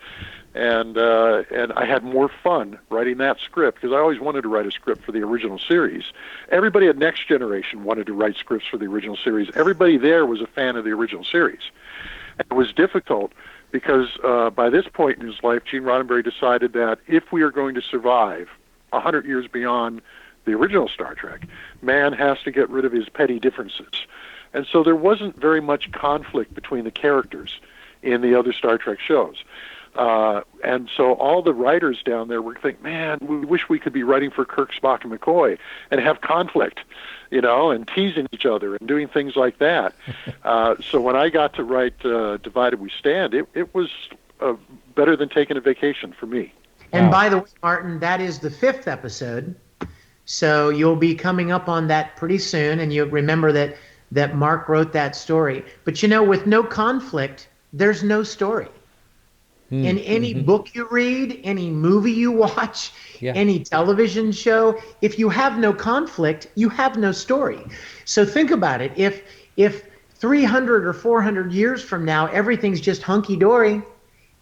And I had more fun writing that script because I always wanted to write a script for the original series. Everybody at Next Generation wanted to write scripts for the original series. Everybody there was a fan of the original series. And it was difficult because by this point in his life, Gene Roddenberry decided that if we are going to survive 100 years beyond the original Star Trek, man has to get rid of his petty differences. And so there wasn't very much conflict between the characters in the other Star Trek shows. And so all the writers down there were thinking, man, we wish we could be writing for Kirk, Spock, and McCoy and have conflict, and teasing each other and doing things like that. So when I got to write Divided We Stand, it was better than taking a vacation for me. And by the way, Martin, that is the 5th episode. So you'll be coming up on that pretty soon, and you'll remember that Mark wrote that story. But with no conflict, there's no story. In any book you read, any movie you watch, any television show, if you have no conflict, you have no story. So think about it. If 300 or 400 years from now, everything's just hunky-dory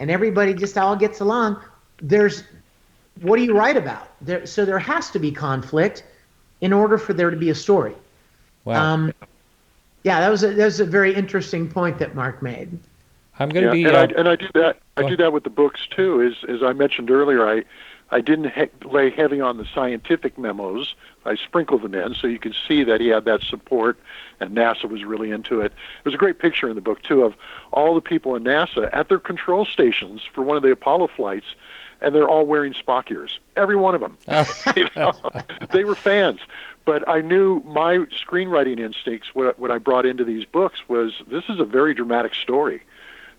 and everybody just all gets along, what do you write about? So there has to be conflict in order for there to be a story. Wow. That was a very interesting point that Mark made. I'm going to be, and I do that. I do that with the books too. As I mentioned earlier, I didn't lay heavy on the scientific memos. I sprinkled them in so you could see that he had that support, and NASA was really into it. There's a great picture in the book too of all the people in NASA at their control stations for one of the Apollo flights, and they're all wearing Spock ears. Every one of them. They were fans. But I knew my screenwriting instincts, what I brought into these books was, this is a very dramatic story.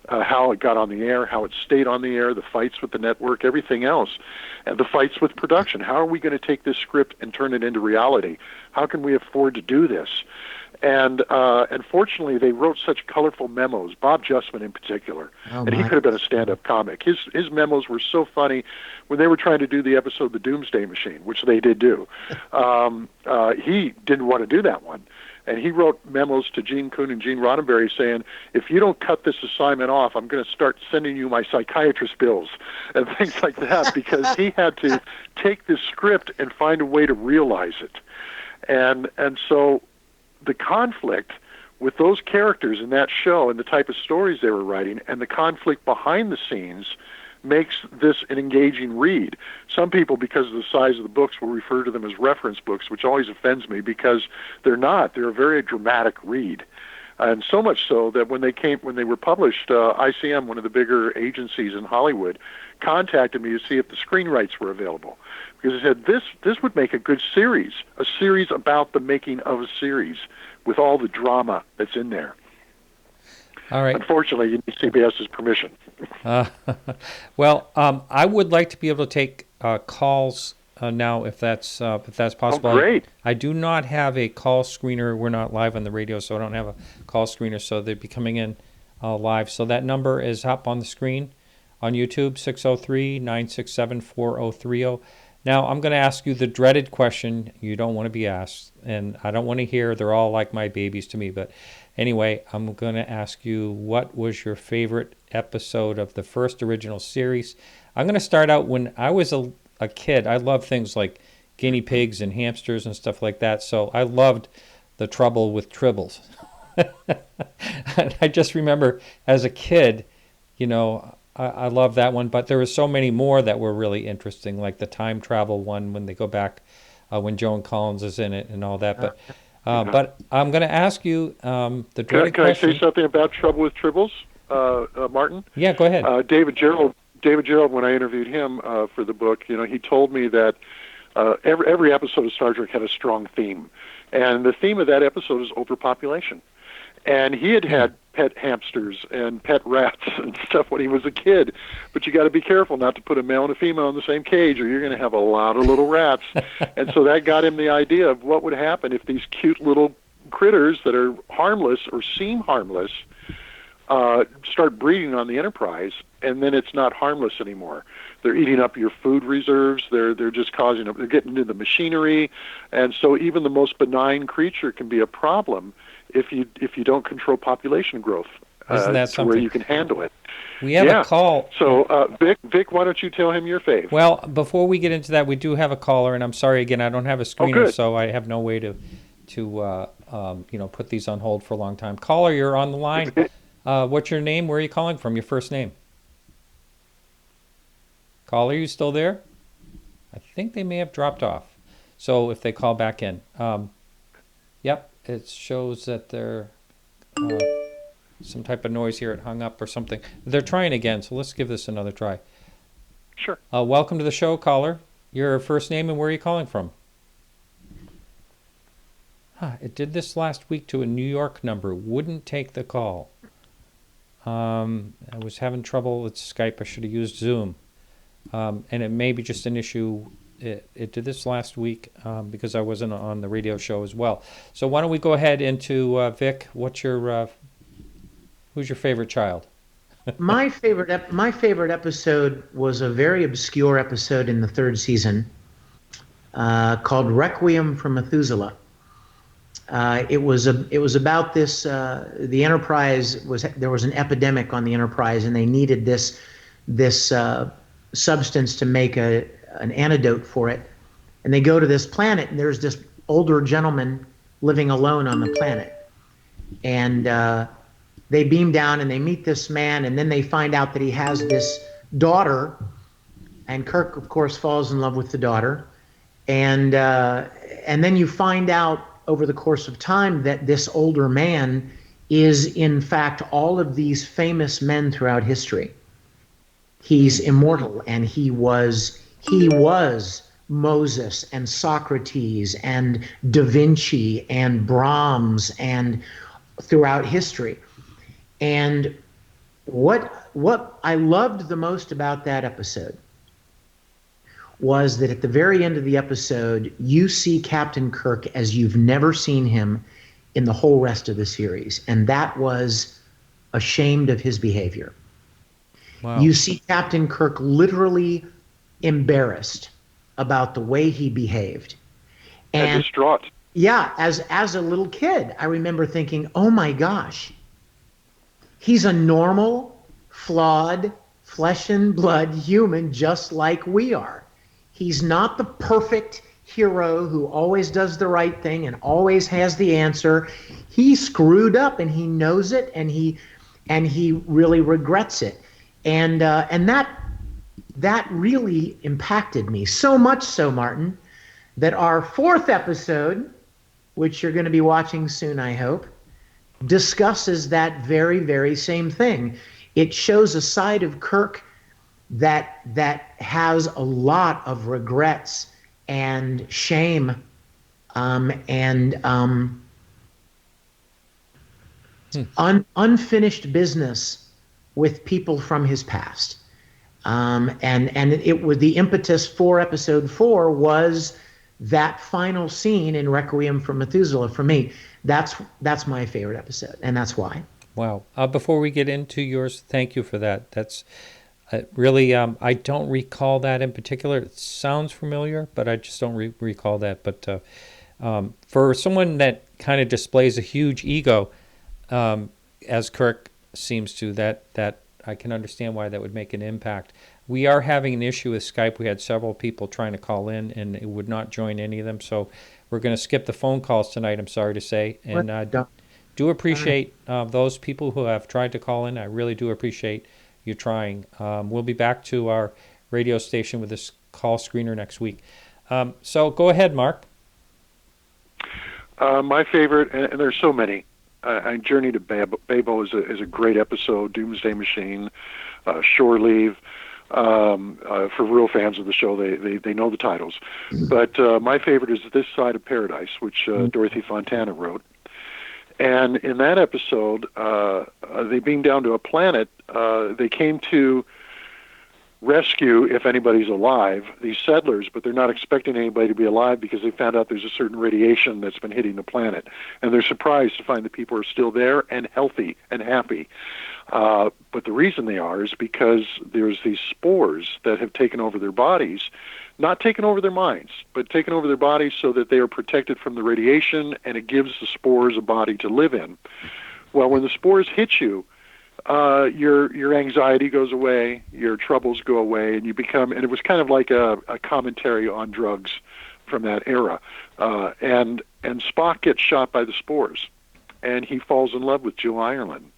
How it got on the air, how it stayed on the air, the fights with the network, everything else, and the fights with production. How are we going to take this script and turn it into reality? How can we afford to do this? And fortunately, they wrote such colorful memos, Bob Justman in particular, and he could have been a stand-up comic. His memos were so funny when they were trying to do the episode The Doomsday Machine, which they did do. He didn't want to do that one. And he wrote memos to Gene Kuhn and Gene Roddenberry saying, if you don't cut this assignment off, I'm going to start sending you my psychiatrist bills and things like that, because he had to take this script and find a way to realize it. And so the conflict with those characters in that show and the type of stories they were writing and the conflict behind the scenes makes this an engaging read. Some people, because of the size of the books, will refer to them as reference books, which always offends me because they're not. They're a very dramatic read. And so much so that when they were published, ICM, one of the bigger agencies in Hollywood, contacted me to see if the screenwrites were available. Because they said, this would make a good series, a series about the making of a series with all the drama that's in there. All right. Unfortunately, you need CBS's permission. Well, I would like to be able to take calls now, if that's possible. Oh, great. I do not have a call screener. We're not live on the radio, so I don't have a call screener, so they'd be coming in live. So that number is up on the screen on YouTube, 603-967-4030. Now, I'm going to ask you the dreaded question you don't want to be asked, and I don't want to hear, they're all like my babies to me, but anyway, I'm going to ask you, what was your favorite episode of the first original series? I'm going to start out when I was a kid. I loved things like guinea pigs and hamsters and stuff like that, so I loved The Trouble with Tribbles. And I just remember as a kid, I love that one, but there were so many more that were really interesting, like the time travel one when they go back, when Joan Collins is in it and all that. But I'm going to ask you the dreaded question. Can I say something about Trouble with Tribbles, Martin? Yeah, go ahead. David Gerald, when I interviewed him for the book, he told me that every episode of Star Trek had a strong theme, and the theme of that episode is overpopulation. And he had pet hamsters and pet rats and stuff when he was a kid. But you got to be careful not to put a male and a female in the same cage, or you're going to have a lot of little rats. And so that got him the idea of what would happen if these cute little critters that are harmless or seem harmless start breeding on the Enterprise, and then it's not harmless anymore. They're eating up your food reserves. They're just they're getting into the machinery, and so even the most benign creature can be a problem if you don't control population growth. Isn't that something? Where you can handle it. We have a call. So Vic, why don't you tell him your fave? Well, before we get into that, we do have a caller, and I'm sorry again, I don't have a screener, so I have no way to put these on hold for a long time. Caller, you're on the line. What's your name? Where are you calling from? Your first name? Caller, you still there? I think they may have dropped off. So if they call back in. Yep, it shows that they're some type of noise here. It hung up or something. They're trying again, so let's give this another try. Sure. Welcome to the show, caller. Your first name and where are you calling from? It did this last week to a New York number. Wouldn't take the call. I was having trouble with Skype. I should have used Zoom. And it may be just an issue. It did this last week because I wasn't on the radio show as well. So why don't we go ahead into Vic? Who's your favorite child? My favorite episode was a very obscure episode in the third season called Requiem for Methuselah. It was about this. The Enterprise there was an epidemic on the Enterprise, and they needed this substance to make an antidote for it. And they go to this planet, and there's this older gentleman living alone on the planet. And they beam down, and they meet this man, and then they find out that he has this daughter. And Kirk, of course, falls in love with the daughter. And then you find out over the course of time that this older man is, in fact, all of these famous men throughout history. He's immortal, and he was Moses and Socrates and Da Vinci and Brahms and throughout history. And what I loved the most about that episode was that at the very end of the episode, you see Captain Kirk as you've never seen him in the whole rest of the series. And that was ashamed of his behavior. Wow. You see Captain Kirk literally embarrassed about the way he behaved. And distraught. Yeah, as a little kid, I remember thinking, oh my gosh, he's a normal, flawed, flesh and blood human just like we are. He's not the perfect hero who always does the right thing and always has the answer. He screwed up and he knows it, and he really regrets it. And that really impacted me so much so, Martin, that our 4th episode, which you're going to be watching soon, I hope, discusses that very, very same thing. It shows a side of Kirk that has a lot of regrets and shame, unfinished business with people from his past. And it was the impetus for episode 4 was that final scene in Requiem for Methuselah. For me, that's my favorite episode, and that's why. Wow. Before we get into yours, thank you for that. That's really, I don't recall that in particular. It sounds familiar, but I just don't recall that. But for someone that kind of displays a huge ego, as Kirk seems to, that I can understand why that would make an impact. We are having an issue with Skype. We had several people trying to call in, and it would not join any of them. So we're going to skip the phone calls tonight, I'm sorry to say. And do appreciate those people who have tried to call in. I really do appreciate you trying. We'll be back to our radio station with this call screener next week. So go ahead, Mark. My favorite, and there's so many, Journey to Babel is a great episode. Doomsday Machine, Shore Leave. For real fans of the show, they know the titles. But my favorite is This Side of Paradise, which Dorothy Fontana wrote. And in that episode, they being down to a planet, they came to rescue, if anybody's alive, these settlers, but they're not expecting anybody to be alive because they found out there's a certain radiation that's been hitting the planet. And they're surprised to find that people are still there and healthy and happy. But the reason they are is because there's these spores that have taken over their bodies, not taken over their minds, but taken over their bodies so that they are protected from the radiation, and it gives the spores a body to live in. Well, when the spores hit you, your anxiety goes away, your troubles go away, and you become, and it was kind of like a commentary on drugs from that era. And Spock gets shot by the spores, and he falls in love with Jill Ireland.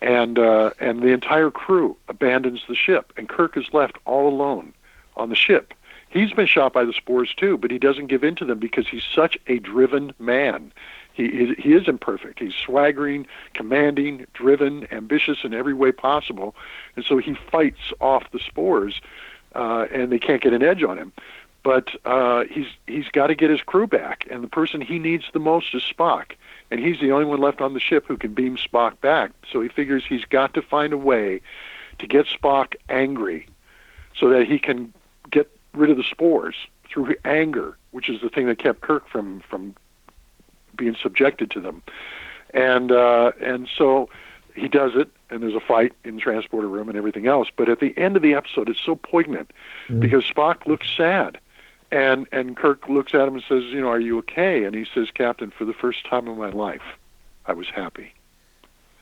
And the entire crew abandons the ship, and Kirk is left all alone on the ship. He's been shot by the spores too, but he doesn't give in to them because he's such a driven man. He is imperfect. He's swaggering, commanding, driven, ambitious in every way possible, and so he fights off the spores, and they can't get an edge on him. But he's got to get his crew back, and the person he needs the most is Spock, and he's the only one left on the ship who can beam Spock back. So he figures he's got to find a way to get Spock angry so that he can get rid of the spores through anger, which is the thing that kept Kirk from being subjected to them. And so he does it, and there's a fight in the transporter room and everything else. But at the end of the episode, it's so poignant because Spock looks sad. And Kirk looks at him and says, are you okay? And he says, Captain, for the first time in my life, I was happy.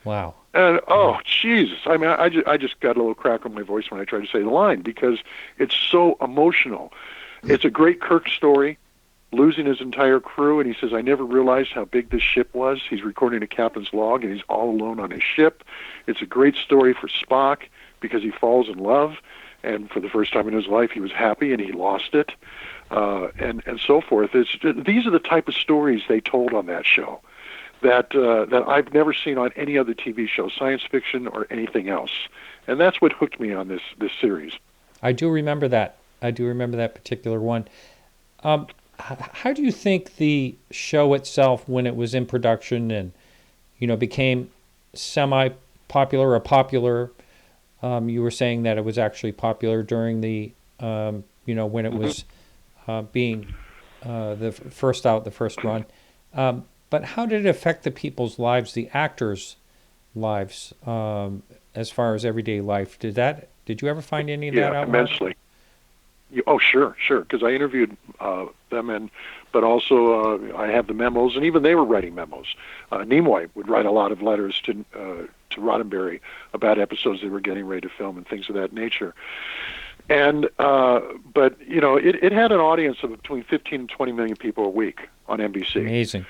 Wow. And, oh, Jesus. I mean, I just got a little crack on my voice when I tried to say the line because it's so emotional. It's a great Kirk story, losing his entire crew, and he says, I never realized how big this ship was. He's recording a captain's log, and he's all alone on his ship. It's a great story for Spock because he falls in love, and for the first time in his life, he was happy, and he lost it, and so forth. These are the type of stories they told on that show that I've never seen on any other TV show, science fiction or anything else. And that's what hooked me on this series. I do remember that. I do remember that particular one. How do you think the show itself, when it was in production and, became semi-popular or popular? You were saying that it was actually popular during the, when it was being the first out, the first run. But how did it affect the people's lives, the actors' lives, as far as everyday life? Did you ever find any of that out? Immensely. Oh, sure, because I interviewed them, but also I have the memos, and even they were writing memos. Nimoy would write a lot of letters to Roddenberry about episodes they were getting ready to film and things of that nature. And but it had an audience of between 15 and 20 million people a week on NBC. Amazing.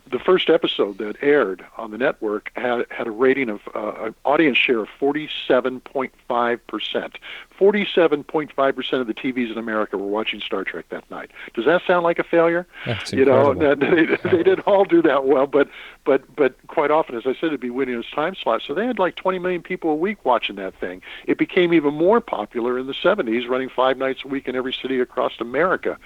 The first episode that aired on the network had a rating of an audience share of 47.5%. 47.5% of the TVs in America were watching Star Trek that night. Does that sound like a failure? That's incredible. They didn't all do that well, but quite often, as I said, it'd be winning its time slot. So they had like 20 million people a week watching that thing. It became even more popular in the 70s, running 5 nights a week in every city across America,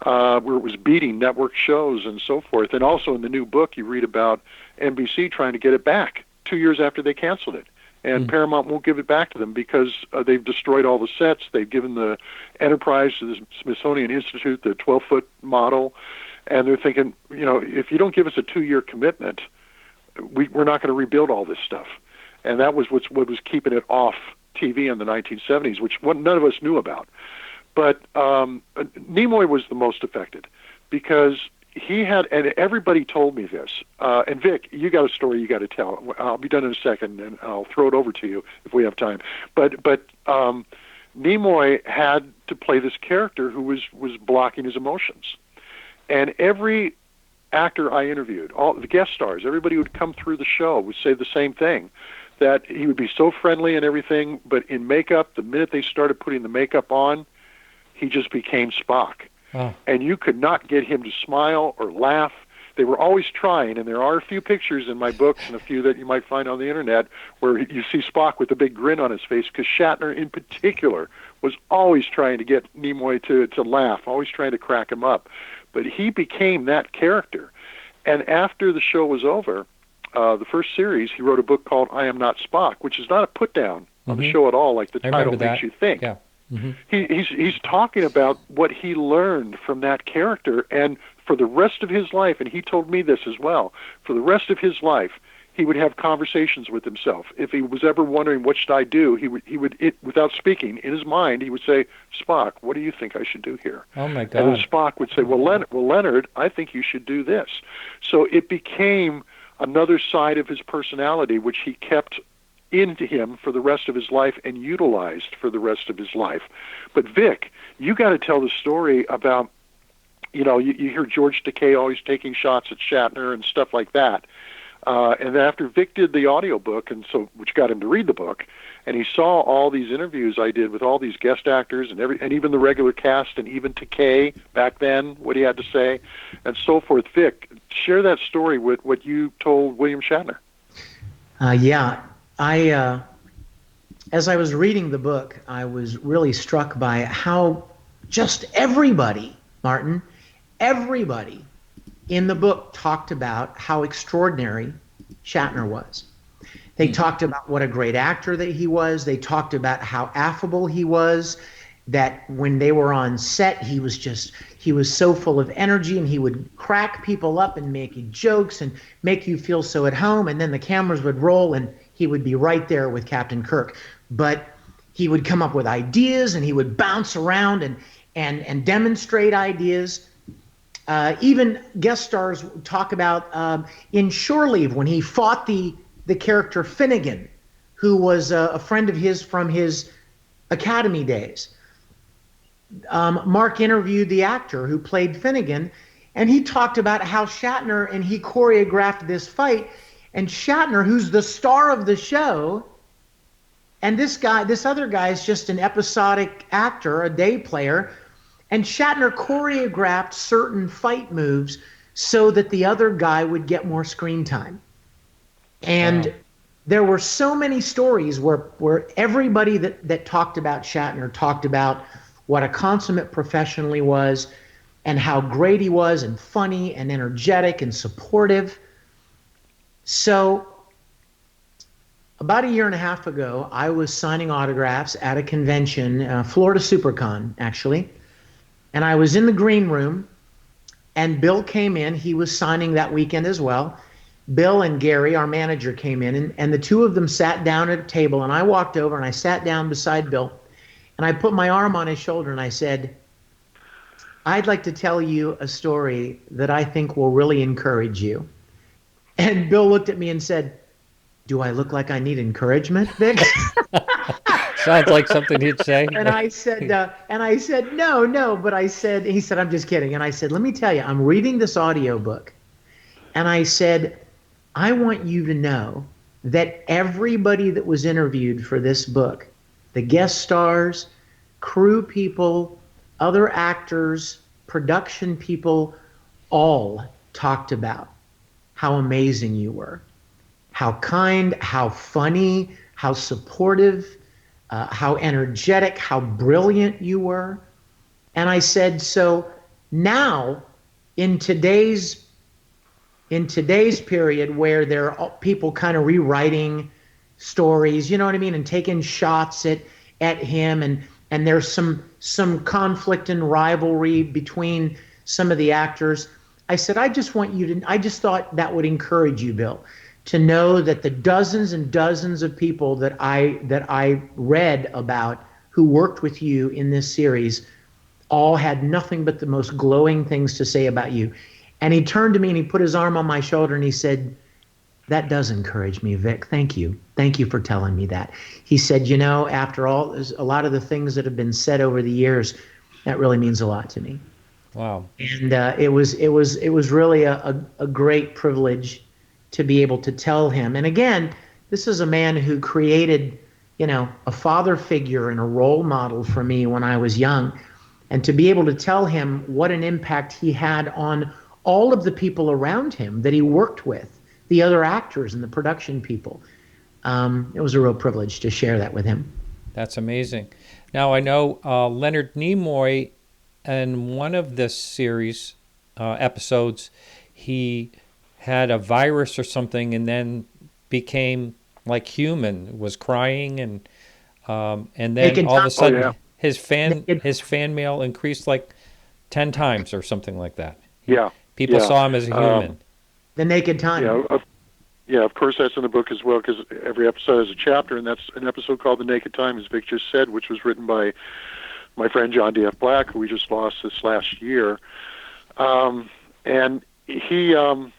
where it was beating network shows and so forth. And also in the new book, you read about NBC trying to get it back 2 years after they canceled it. And Paramount won't give it back to them because they've destroyed all the sets. They've given the Enterprise to the Smithsonian Institute, the 12-foot model. And they're thinking, if you don't give us a 2-year commitment, we're not going to rebuild all this stuff. And that was what was keeping it off TV in the 1970s, which none of us knew about. But Nimoy was the most affected because he had, and everybody told me this. And Vic, you got a story you got to tell. I'll be done in a second, and I'll throw it over to you if we have time. But Nimoy had to play this character who was blocking his emotions, and every actor I interviewed, all the guest stars, everybody who would come through the show would say the same thing, that he would be so friendly and everything, but in makeup, the minute they started putting the makeup on, he just became Spock. Oh. And you could not get him to smile or laugh. They were always trying, and there are a few pictures in my books and a few that you might find on the internet where you see Spock with a big grin on his face, because Shatner in particular was always trying to get Nimoy to laugh, always trying to crack him up. But he became that character. And after the show was over, the first series, he wrote a book called I Am Not Spock, which is not a put-down on the show at all, like the title makes you think. Yeah. Mm-hmm. He's talking about what he learned from that character, and for the rest of his life, and he told me this as well, for the rest of his life, he would have conversations with himself. If he was ever wondering what should I do, he would without speaking, in his mind, he would say, Spock, what do you think I should do here? Oh my God. And then Spock would say, well, Leonard, I think you should do this. So it became another side of his personality, which he kept into him for the rest of his life and utilized for the rest of his life. But Vic, you got to tell the story about, you hear George Takei always taking shots at Shatner and stuff like that. And then after Vic did the audiobook, which got him to read the book, and he saw all these interviews I did with all these guest actors and even the regular cast, and even Takei back then, what he had to say, and so forth. Vic, share that story with what you told William Shatner. Yeah. As I was reading the book, I was really struck by how just everybody, Martin, everybody in the book talked about how extraordinary Shatner was. They talked about what a great actor that he was. They talked about how affable he was, that when they were on set, he was so full of energy, and he would crack people up and make jokes and make you feel so at home. And then the cameras would roll, and he would be right there with Captain Kirk. But he would come up with ideas, and he would bounce around and demonstrate ideas. Even guest stars talk about in Shore Leave, when he fought the character Finnegan, who was a friend of his from his academy days. Mark interviewed the actor who played Finnegan, and he talked about how Shatner and he choreographed this fight. And Shatner, who's the star of the show, and this other guy is just an episodic actor, a day player, and Shatner choreographed certain fight moves so that the other guy would get more screen time. And there were so many stories where everybody that talked about Shatner talked about what a consummate professional he was, and how great he was, and funny and energetic and supportive. So about a year and a half ago, I was signing autographs at a convention, Florida SuperCon, actually. And I was in the green room, and Bill came in. He was signing that weekend as well. Bill and Gary, our manager, came in, and the two of them sat down at a table. And I walked over and I sat down beside Bill, and I put my arm on his shoulder and I said, I'd like to tell you a story that I think will really encourage you. And Bill looked at me and said, do I look like I need encouragement, Vic? Sounds like something he'd say. And I said, no. But he said, I'm just kidding. And I said, let me tell you, I'm reading this audiobook. And I said, I want you to know that everybody that was interviewed for this book, the guest stars, crew people, other actors, production people, all talked about how amazing you were, how kind, how funny, how supportive, how energetic, how brilliant you were. And I said, so now in today's period where there are people kind of rewriting stories, you know what I mean, and taking shots at him, and there's some conflict and rivalry between some of the actors. I said, I just thought that would encourage you, Bill, to know that the dozens and dozens of people that I read about who worked with you in this series all had nothing but the most glowing things to say about you. And he turned to me and he put his arm on my shoulder and he said, that does encourage me, Vic. Thank you. Thank you for telling me that. He said, after all, a lot of the things that have been said over the years, that really means a lot to me. Wow. And it was really a great privilege to be able to tell him. And again, this is a man who created, a father figure and a role model for me when I was young. And to be able to tell him what an impact he had on all of the people around him that he worked with, the other actors and the production people. It was a real privilege to share that with him. That's amazing. Now, I know Leonard Nimoy, in one of this series episodes, he had a virus or something and then became like human, was crying, and then all of a sudden his fan mail increased like 10 times or something like that. Yeah. People saw him as a human. The Naked Time. Of course, that's in the book as well, because every episode has a chapter, and that's an episode called The Naked Time, as Vic just said, which was written by my friend John D.F. Black, who we just lost this last year. And he, the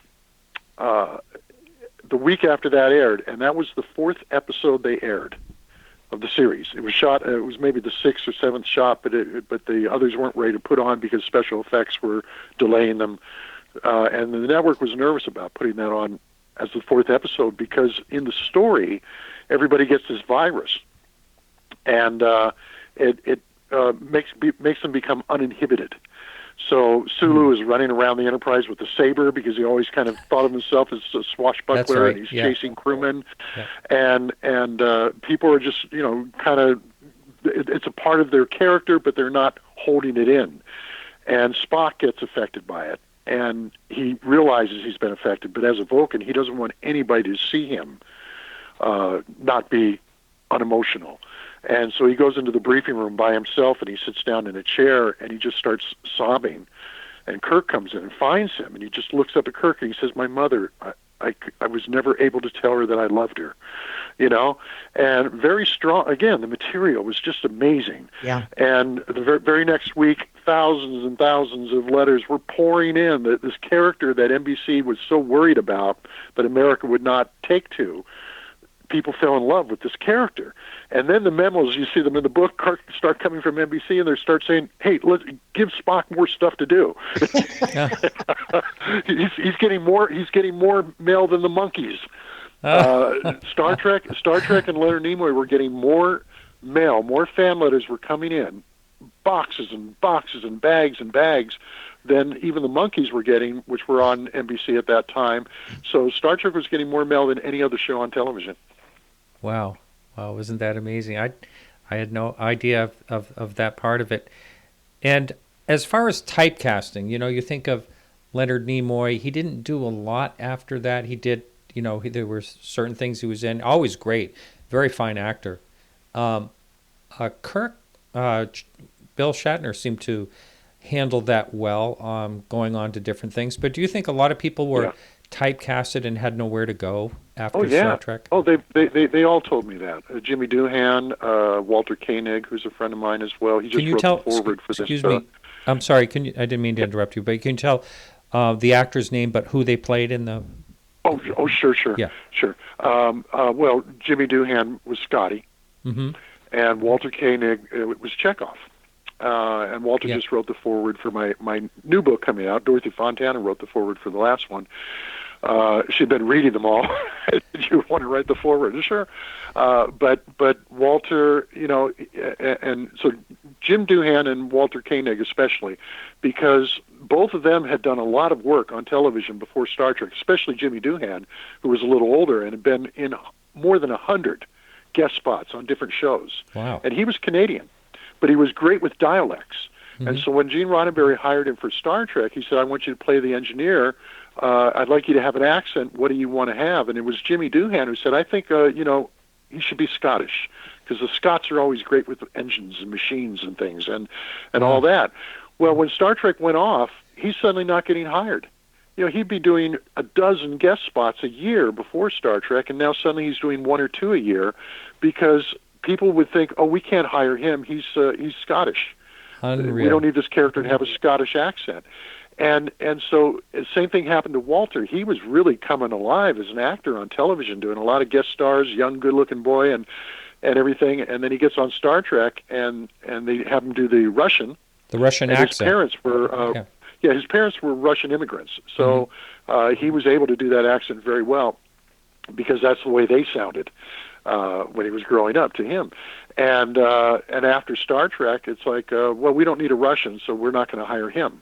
week after that aired, and that was the 4th episode they aired of the series. It was shot, it was maybe the 6th or 7th shot, but the others weren't ready to put on because special effects were delaying them. And the network was nervous about putting that on as the 4th episode because in the story, everybody gets this virus, and it makes them become uninhibited. So Sulu is running around the Enterprise with a saber because he always kind of thought of himself as a swashbuckler, right. and he's chasing crewmen, and people are just kind of, it's a part of their character, but they're not holding it in. And Spock gets affected by it, and he realizes he's been affected, but as a Vulcan, he doesn't want anybody to see him not be unemotional. And so he goes into the briefing room by himself, and he sits down in a chair, and he just starts sobbing. And Kirk comes in and finds him, and he just looks up at Kirk, and he says, my mother, I was never able to tell her that I loved her, and very strong. Again, the material was just amazing. Yeah. And the very next week, thousands and thousands of letters were pouring in, that this character that NBC was so worried about, but America would not take to. People fell in love with this character. And then the memos, you see them in the book, start coming from NBC, and they start saying, hey, let's give Spock more stuff to do. he's getting more mail than the monkeys. Star Trek and Leonard Nimoy were getting more mail, more fan letters were coming in, boxes and boxes and bags than even the monkeys were getting, which were on NBC at that time. So Star Trek was getting more mail than any other show on television. Wow, isn't that amazing? I had no idea of that part of it. And as far as typecasting, you think of Leonard Nimoy. He didn't do a lot after that. He did, there were certain things he was in. Always great, very fine actor. Um, Kirk, Bill Shatner seemed to handle that well, going on to different things. But do you think a lot of people were typecasted and had nowhere to go after Star Trek? Oh, they all told me that. Jimmy Doohan, Walter Koenig, who's a friend of mine as well. He just wrote the forward for this. Excuse me. I'm sorry. I didn't mean to interrupt you, but can you tell the actor's name, but who they played in the? Oh, sure. Yeah. Sure. Well, Jimmy Doohan was Scotty, and Walter Koenig was Chekhov. And Walter just wrote the foreword for my new book coming out. Dorothy Fontana wrote the foreword for the last one. She'd been reading them all. Did you want to write the foreword? Sure. But Walter, and so Jim Doohan and Walter Koenig especially, because both of them had done a lot of work on television before Star Trek, especially Jimmy Doohan, who was a little older and had been in more than 100 guest spots on different shows. Wow. And he was Canadian, but he was great with dialects. And so when Gene Roddenberry hired him for Star Trek, he said, I want you to play the engineer. I'd like you to have an accent. What do you want to have? And it was Jimmy Doohan who said, I think, he should be Scottish, because the Scots are always great with engines and machines and things and all that. Well, when Star Trek went off, he's suddenly not getting hired. He'd be doing a dozen guest spots a year before Star Trek, and now suddenly he's doing one or two a year because people would think, oh, we can't hire him. He's Scottish. Unreal. We don't need this character to have a Scottish accent. And so the same thing happened to Walter. He was really coming alive as an actor on television, doing a lot of guest stars, young, good-looking boy, and everything. And then he gets on Star Trek, and they have him do the Russian. The Russian accent. His parents were his parents were Russian immigrants, so he was able to do that accent very well because that's the way they sounded when he was growing up to him. And after Star Trek, it's like, well, we don't need a Russian, so we're not going to hire him.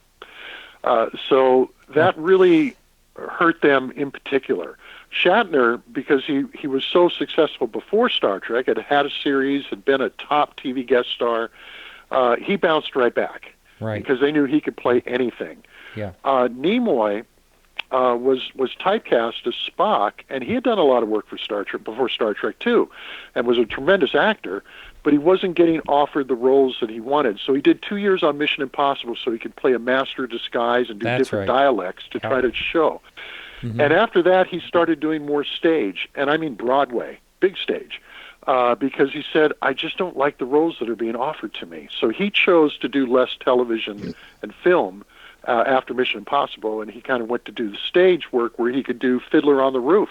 So that really hurt them in particular. Shatner, because he was so successful before Star Trek, had a series, had been a top TV guest star, he bounced right back. Right. Because they knew he could play anything. Yeah. Nimoy was typecast as Spock, and he had done a lot of work for Star Trek before Star Trek too, and was a tremendous actor, but he wasn't getting offered the roles that he wanted. So he did 2 years on Mission Impossible so he could play a master of disguise and do different dialects to try to show. And after that, he started doing more stage, and I mean Broadway, big stage, because he said, I just don't like the roles that are being offered to me. So he chose to do less television and film after Mission Impossible, and he kind of went to do the stage work where he could do Fiddler on the Roof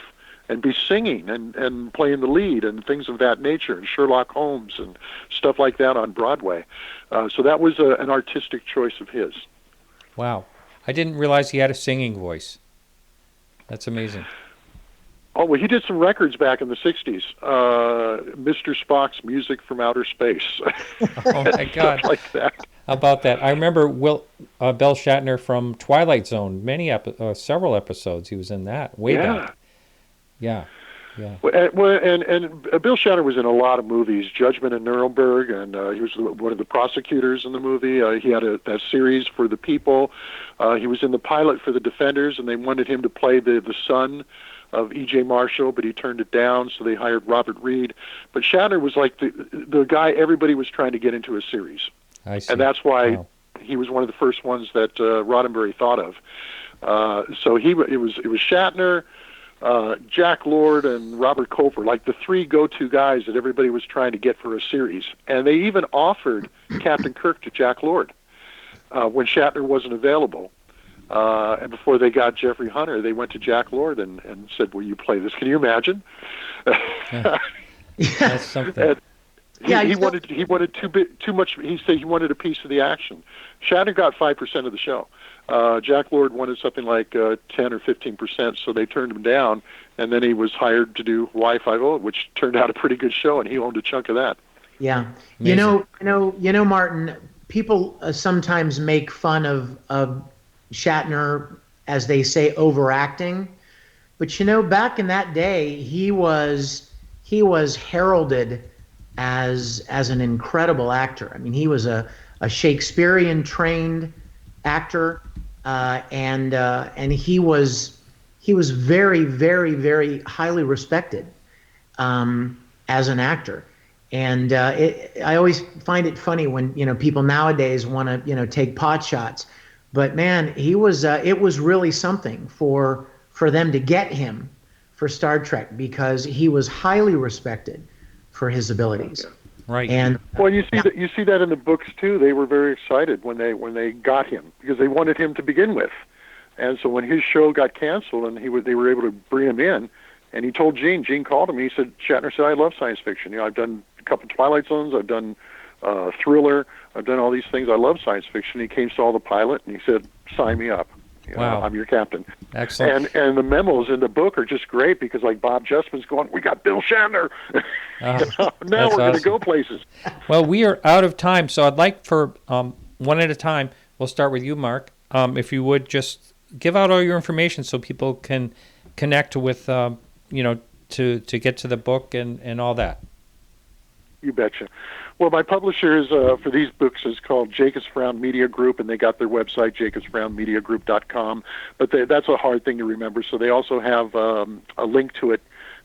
and be singing and playing the lead and things of that nature, and Sherlock Holmes and stuff like that on Broadway. So that was an artistic choice of his. Wow. I didn't realize he had a singing voice. That's amazing. Oh, well, he did some records back in the 60s. Mr. Spock's Music from Outer Space. Oh, my God. Stuff like that. How about that? I remember Bill Shatner from Twilight Zone, several episodes. He was in that way back. Yeah. Well, and Bill Shatner was in a lot of movies, Judgment in Nuremberg, and he was one of the prosecutors in the movie. He had that series for The People. He was in the pilot for The Defenders, and they wanted him to play the son of E.J. Marshall, but he turned it down, so they hired Robert Reed. But Shatner was like the guy everybody was trying to get into a series. I see. And that's why he was one of the first ones that Roddenberry thought of. So it was Shatner, Jack Lord, and Robert Cooper, like the three go-to guys that everybody was trying to get for a series. And they even offered Captain Kirk to Jack Lord when Shatner wasn't available. And before they got Jeffrey Hunter, they went to Jack Lord and said, will you play this? Can you imagine? That's something. He wanted too much. He said he wanted a piece of the action. Shatner got 5% of the show. Jack Lord wanted something like 10 or 15%, so they turned him down. And then he was hired to do Y50, which turned out a pretty good show, and he owned a chunk of that. Yeah, amazing. you know, Martin. People sometimes make fun of Shatner, as they say, overacting, but back in that day, he was heralded as an incredible actor. I mean, he was a Shakespearean trained actor, and he was very, very, very highly respected as an actor. And I always find it funny when people nowadays want to take pot shots, but man, he was it was really something for them to get him for Star Trek because he was highly respected for his abilities. Right. And well, you see that in the books too. They were very excited when they got him because they wanted him to begin with, and so when his show got canceled and they were able to bring him in, and he told Gene. Gene called him. He said, Shatner said, I love science fiction. I've done a couple Twilight Zones. I've done Thriller. I've done all these things. I love science fiction. He came, saw the pilot, and he said, sign me up. Wow. I'm your captain. Excellent. And the memos in the book are just great because like Bob Justman's going, we got Bill Shatner. Now we're going to go places. Well, we are out of time, so I'd like for one at a time. We'll start with you, Mark. If you would just give out all your information so people can connect with, to get to the book and all that. You betcha. Well, my publishers for these books is called Jacobs Frown Media Group, and they got their website, jacobsfrownmediagroup.com. But that's a hard thing to remember, so they also have a link to it,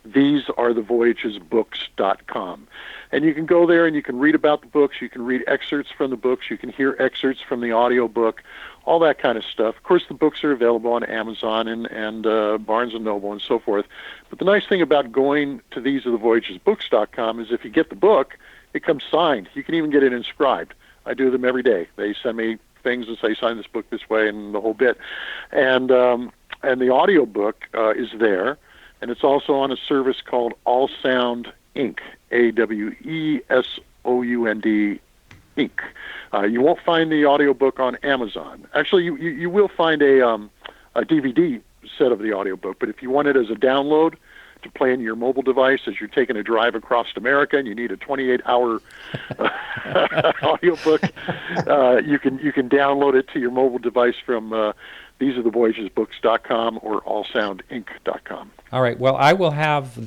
thesearethevoyagesbooks.com. And you can go there and you can read about the books, you can read excerpts from the books, you can hear excerpts from the audio book, all that kind of stuff. Of course, the books are available on Amazon and Barnes & Noble and so forth. But the nice thing about going to thesearethevoyagesbooks.com is if you get the book, it comes signed. You can even get it inscribed. I do them every day. They send me things and say, sign this book this way and the whole bit. And the audio book is there, and it's also on a service called All Sound Inc., AWESOUND Inc. You won't find the audiobook on Amazon. Actually, you will find a DVD set of the audiobook, but if you want it as a download to play in your mobile device as you're taking a drive across America and you need a 28-hour audiobook, you can download it to your mobile device from thesearethevoyagesbooks.com or allsoundinc.com. All right. Well, I will have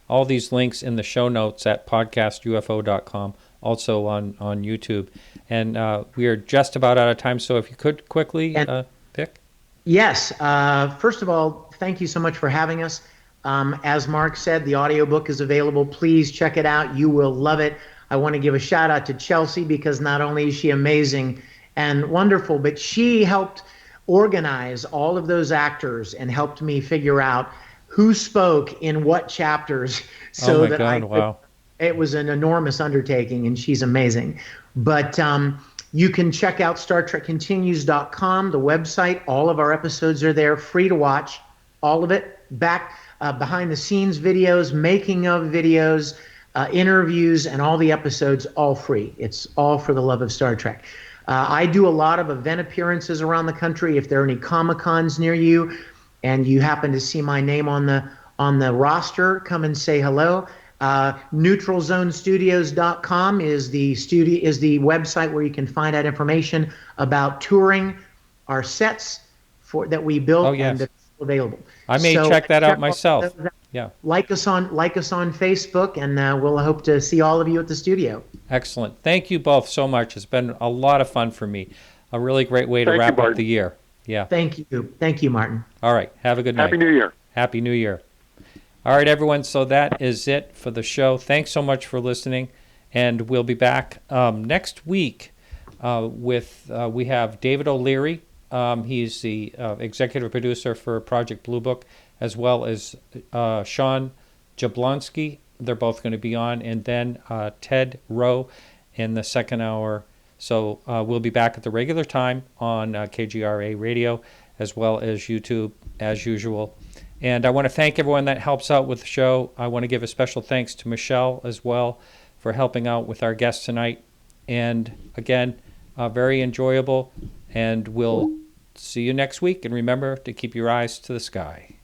all these links in the show notes at podcastufo.com, also on YouTube. And we are just about out of time, so if you could quickly, Vic? Yes. First of all, thank you so much for having us. As Mark said, the audiobook is available. Please check it out. You will love it. I want to give a shout out to Chelsea because not only is she amazing and wonderful, but she helped organize all of those actors and helped me figure out who spoke in what chapters. So oh my God, wow. It was an enormous undertaking, and she's amazing. But you can check out StarTrekContinues.com, the website. All of our episodes are there, free to watch, all of it. Behind-the-scenes videos, making-of videos, interviews, and all the episodes, all free. It's all for the love of Star Trek. I do a lot of event appearances around the country. If there are any Comic-Cons near you and you happen to see my name on the roster, come and say hello. NeutralZoneStudios.com is the website where you can find out information about touring our sets that we built. Oh, yes. And it's available. I may check that out myself. Yeah. Like us on Facebook, and we'll hope to see all of you at the studio. Excellent. Thank you both so much. It's been a lot of fun for me. A really great way to wrap up the year. Yeah. Thank you. Thank you, Martin. All right. Have a good night. Happy New Year. Happy New Year. All right, everyone. So that is it for the show. Thanks so much for listening. And we'll be back next week we have David O'Leary. He's the executive producer for Project Blue Book, as well as Sean Jablonski. They're both going to be on. And then Ted Rowe in the second hour. So we'll be back at the regular time on KGRA Radio, as well as YouTube, as usual. And I want to thank everyone that helps out with the show. I want to give a special thanks to Michelle as well for helping out with our guest tonight. And again, very enjoyable. And we'll see you next week. And remember to keep your eyes to the sky.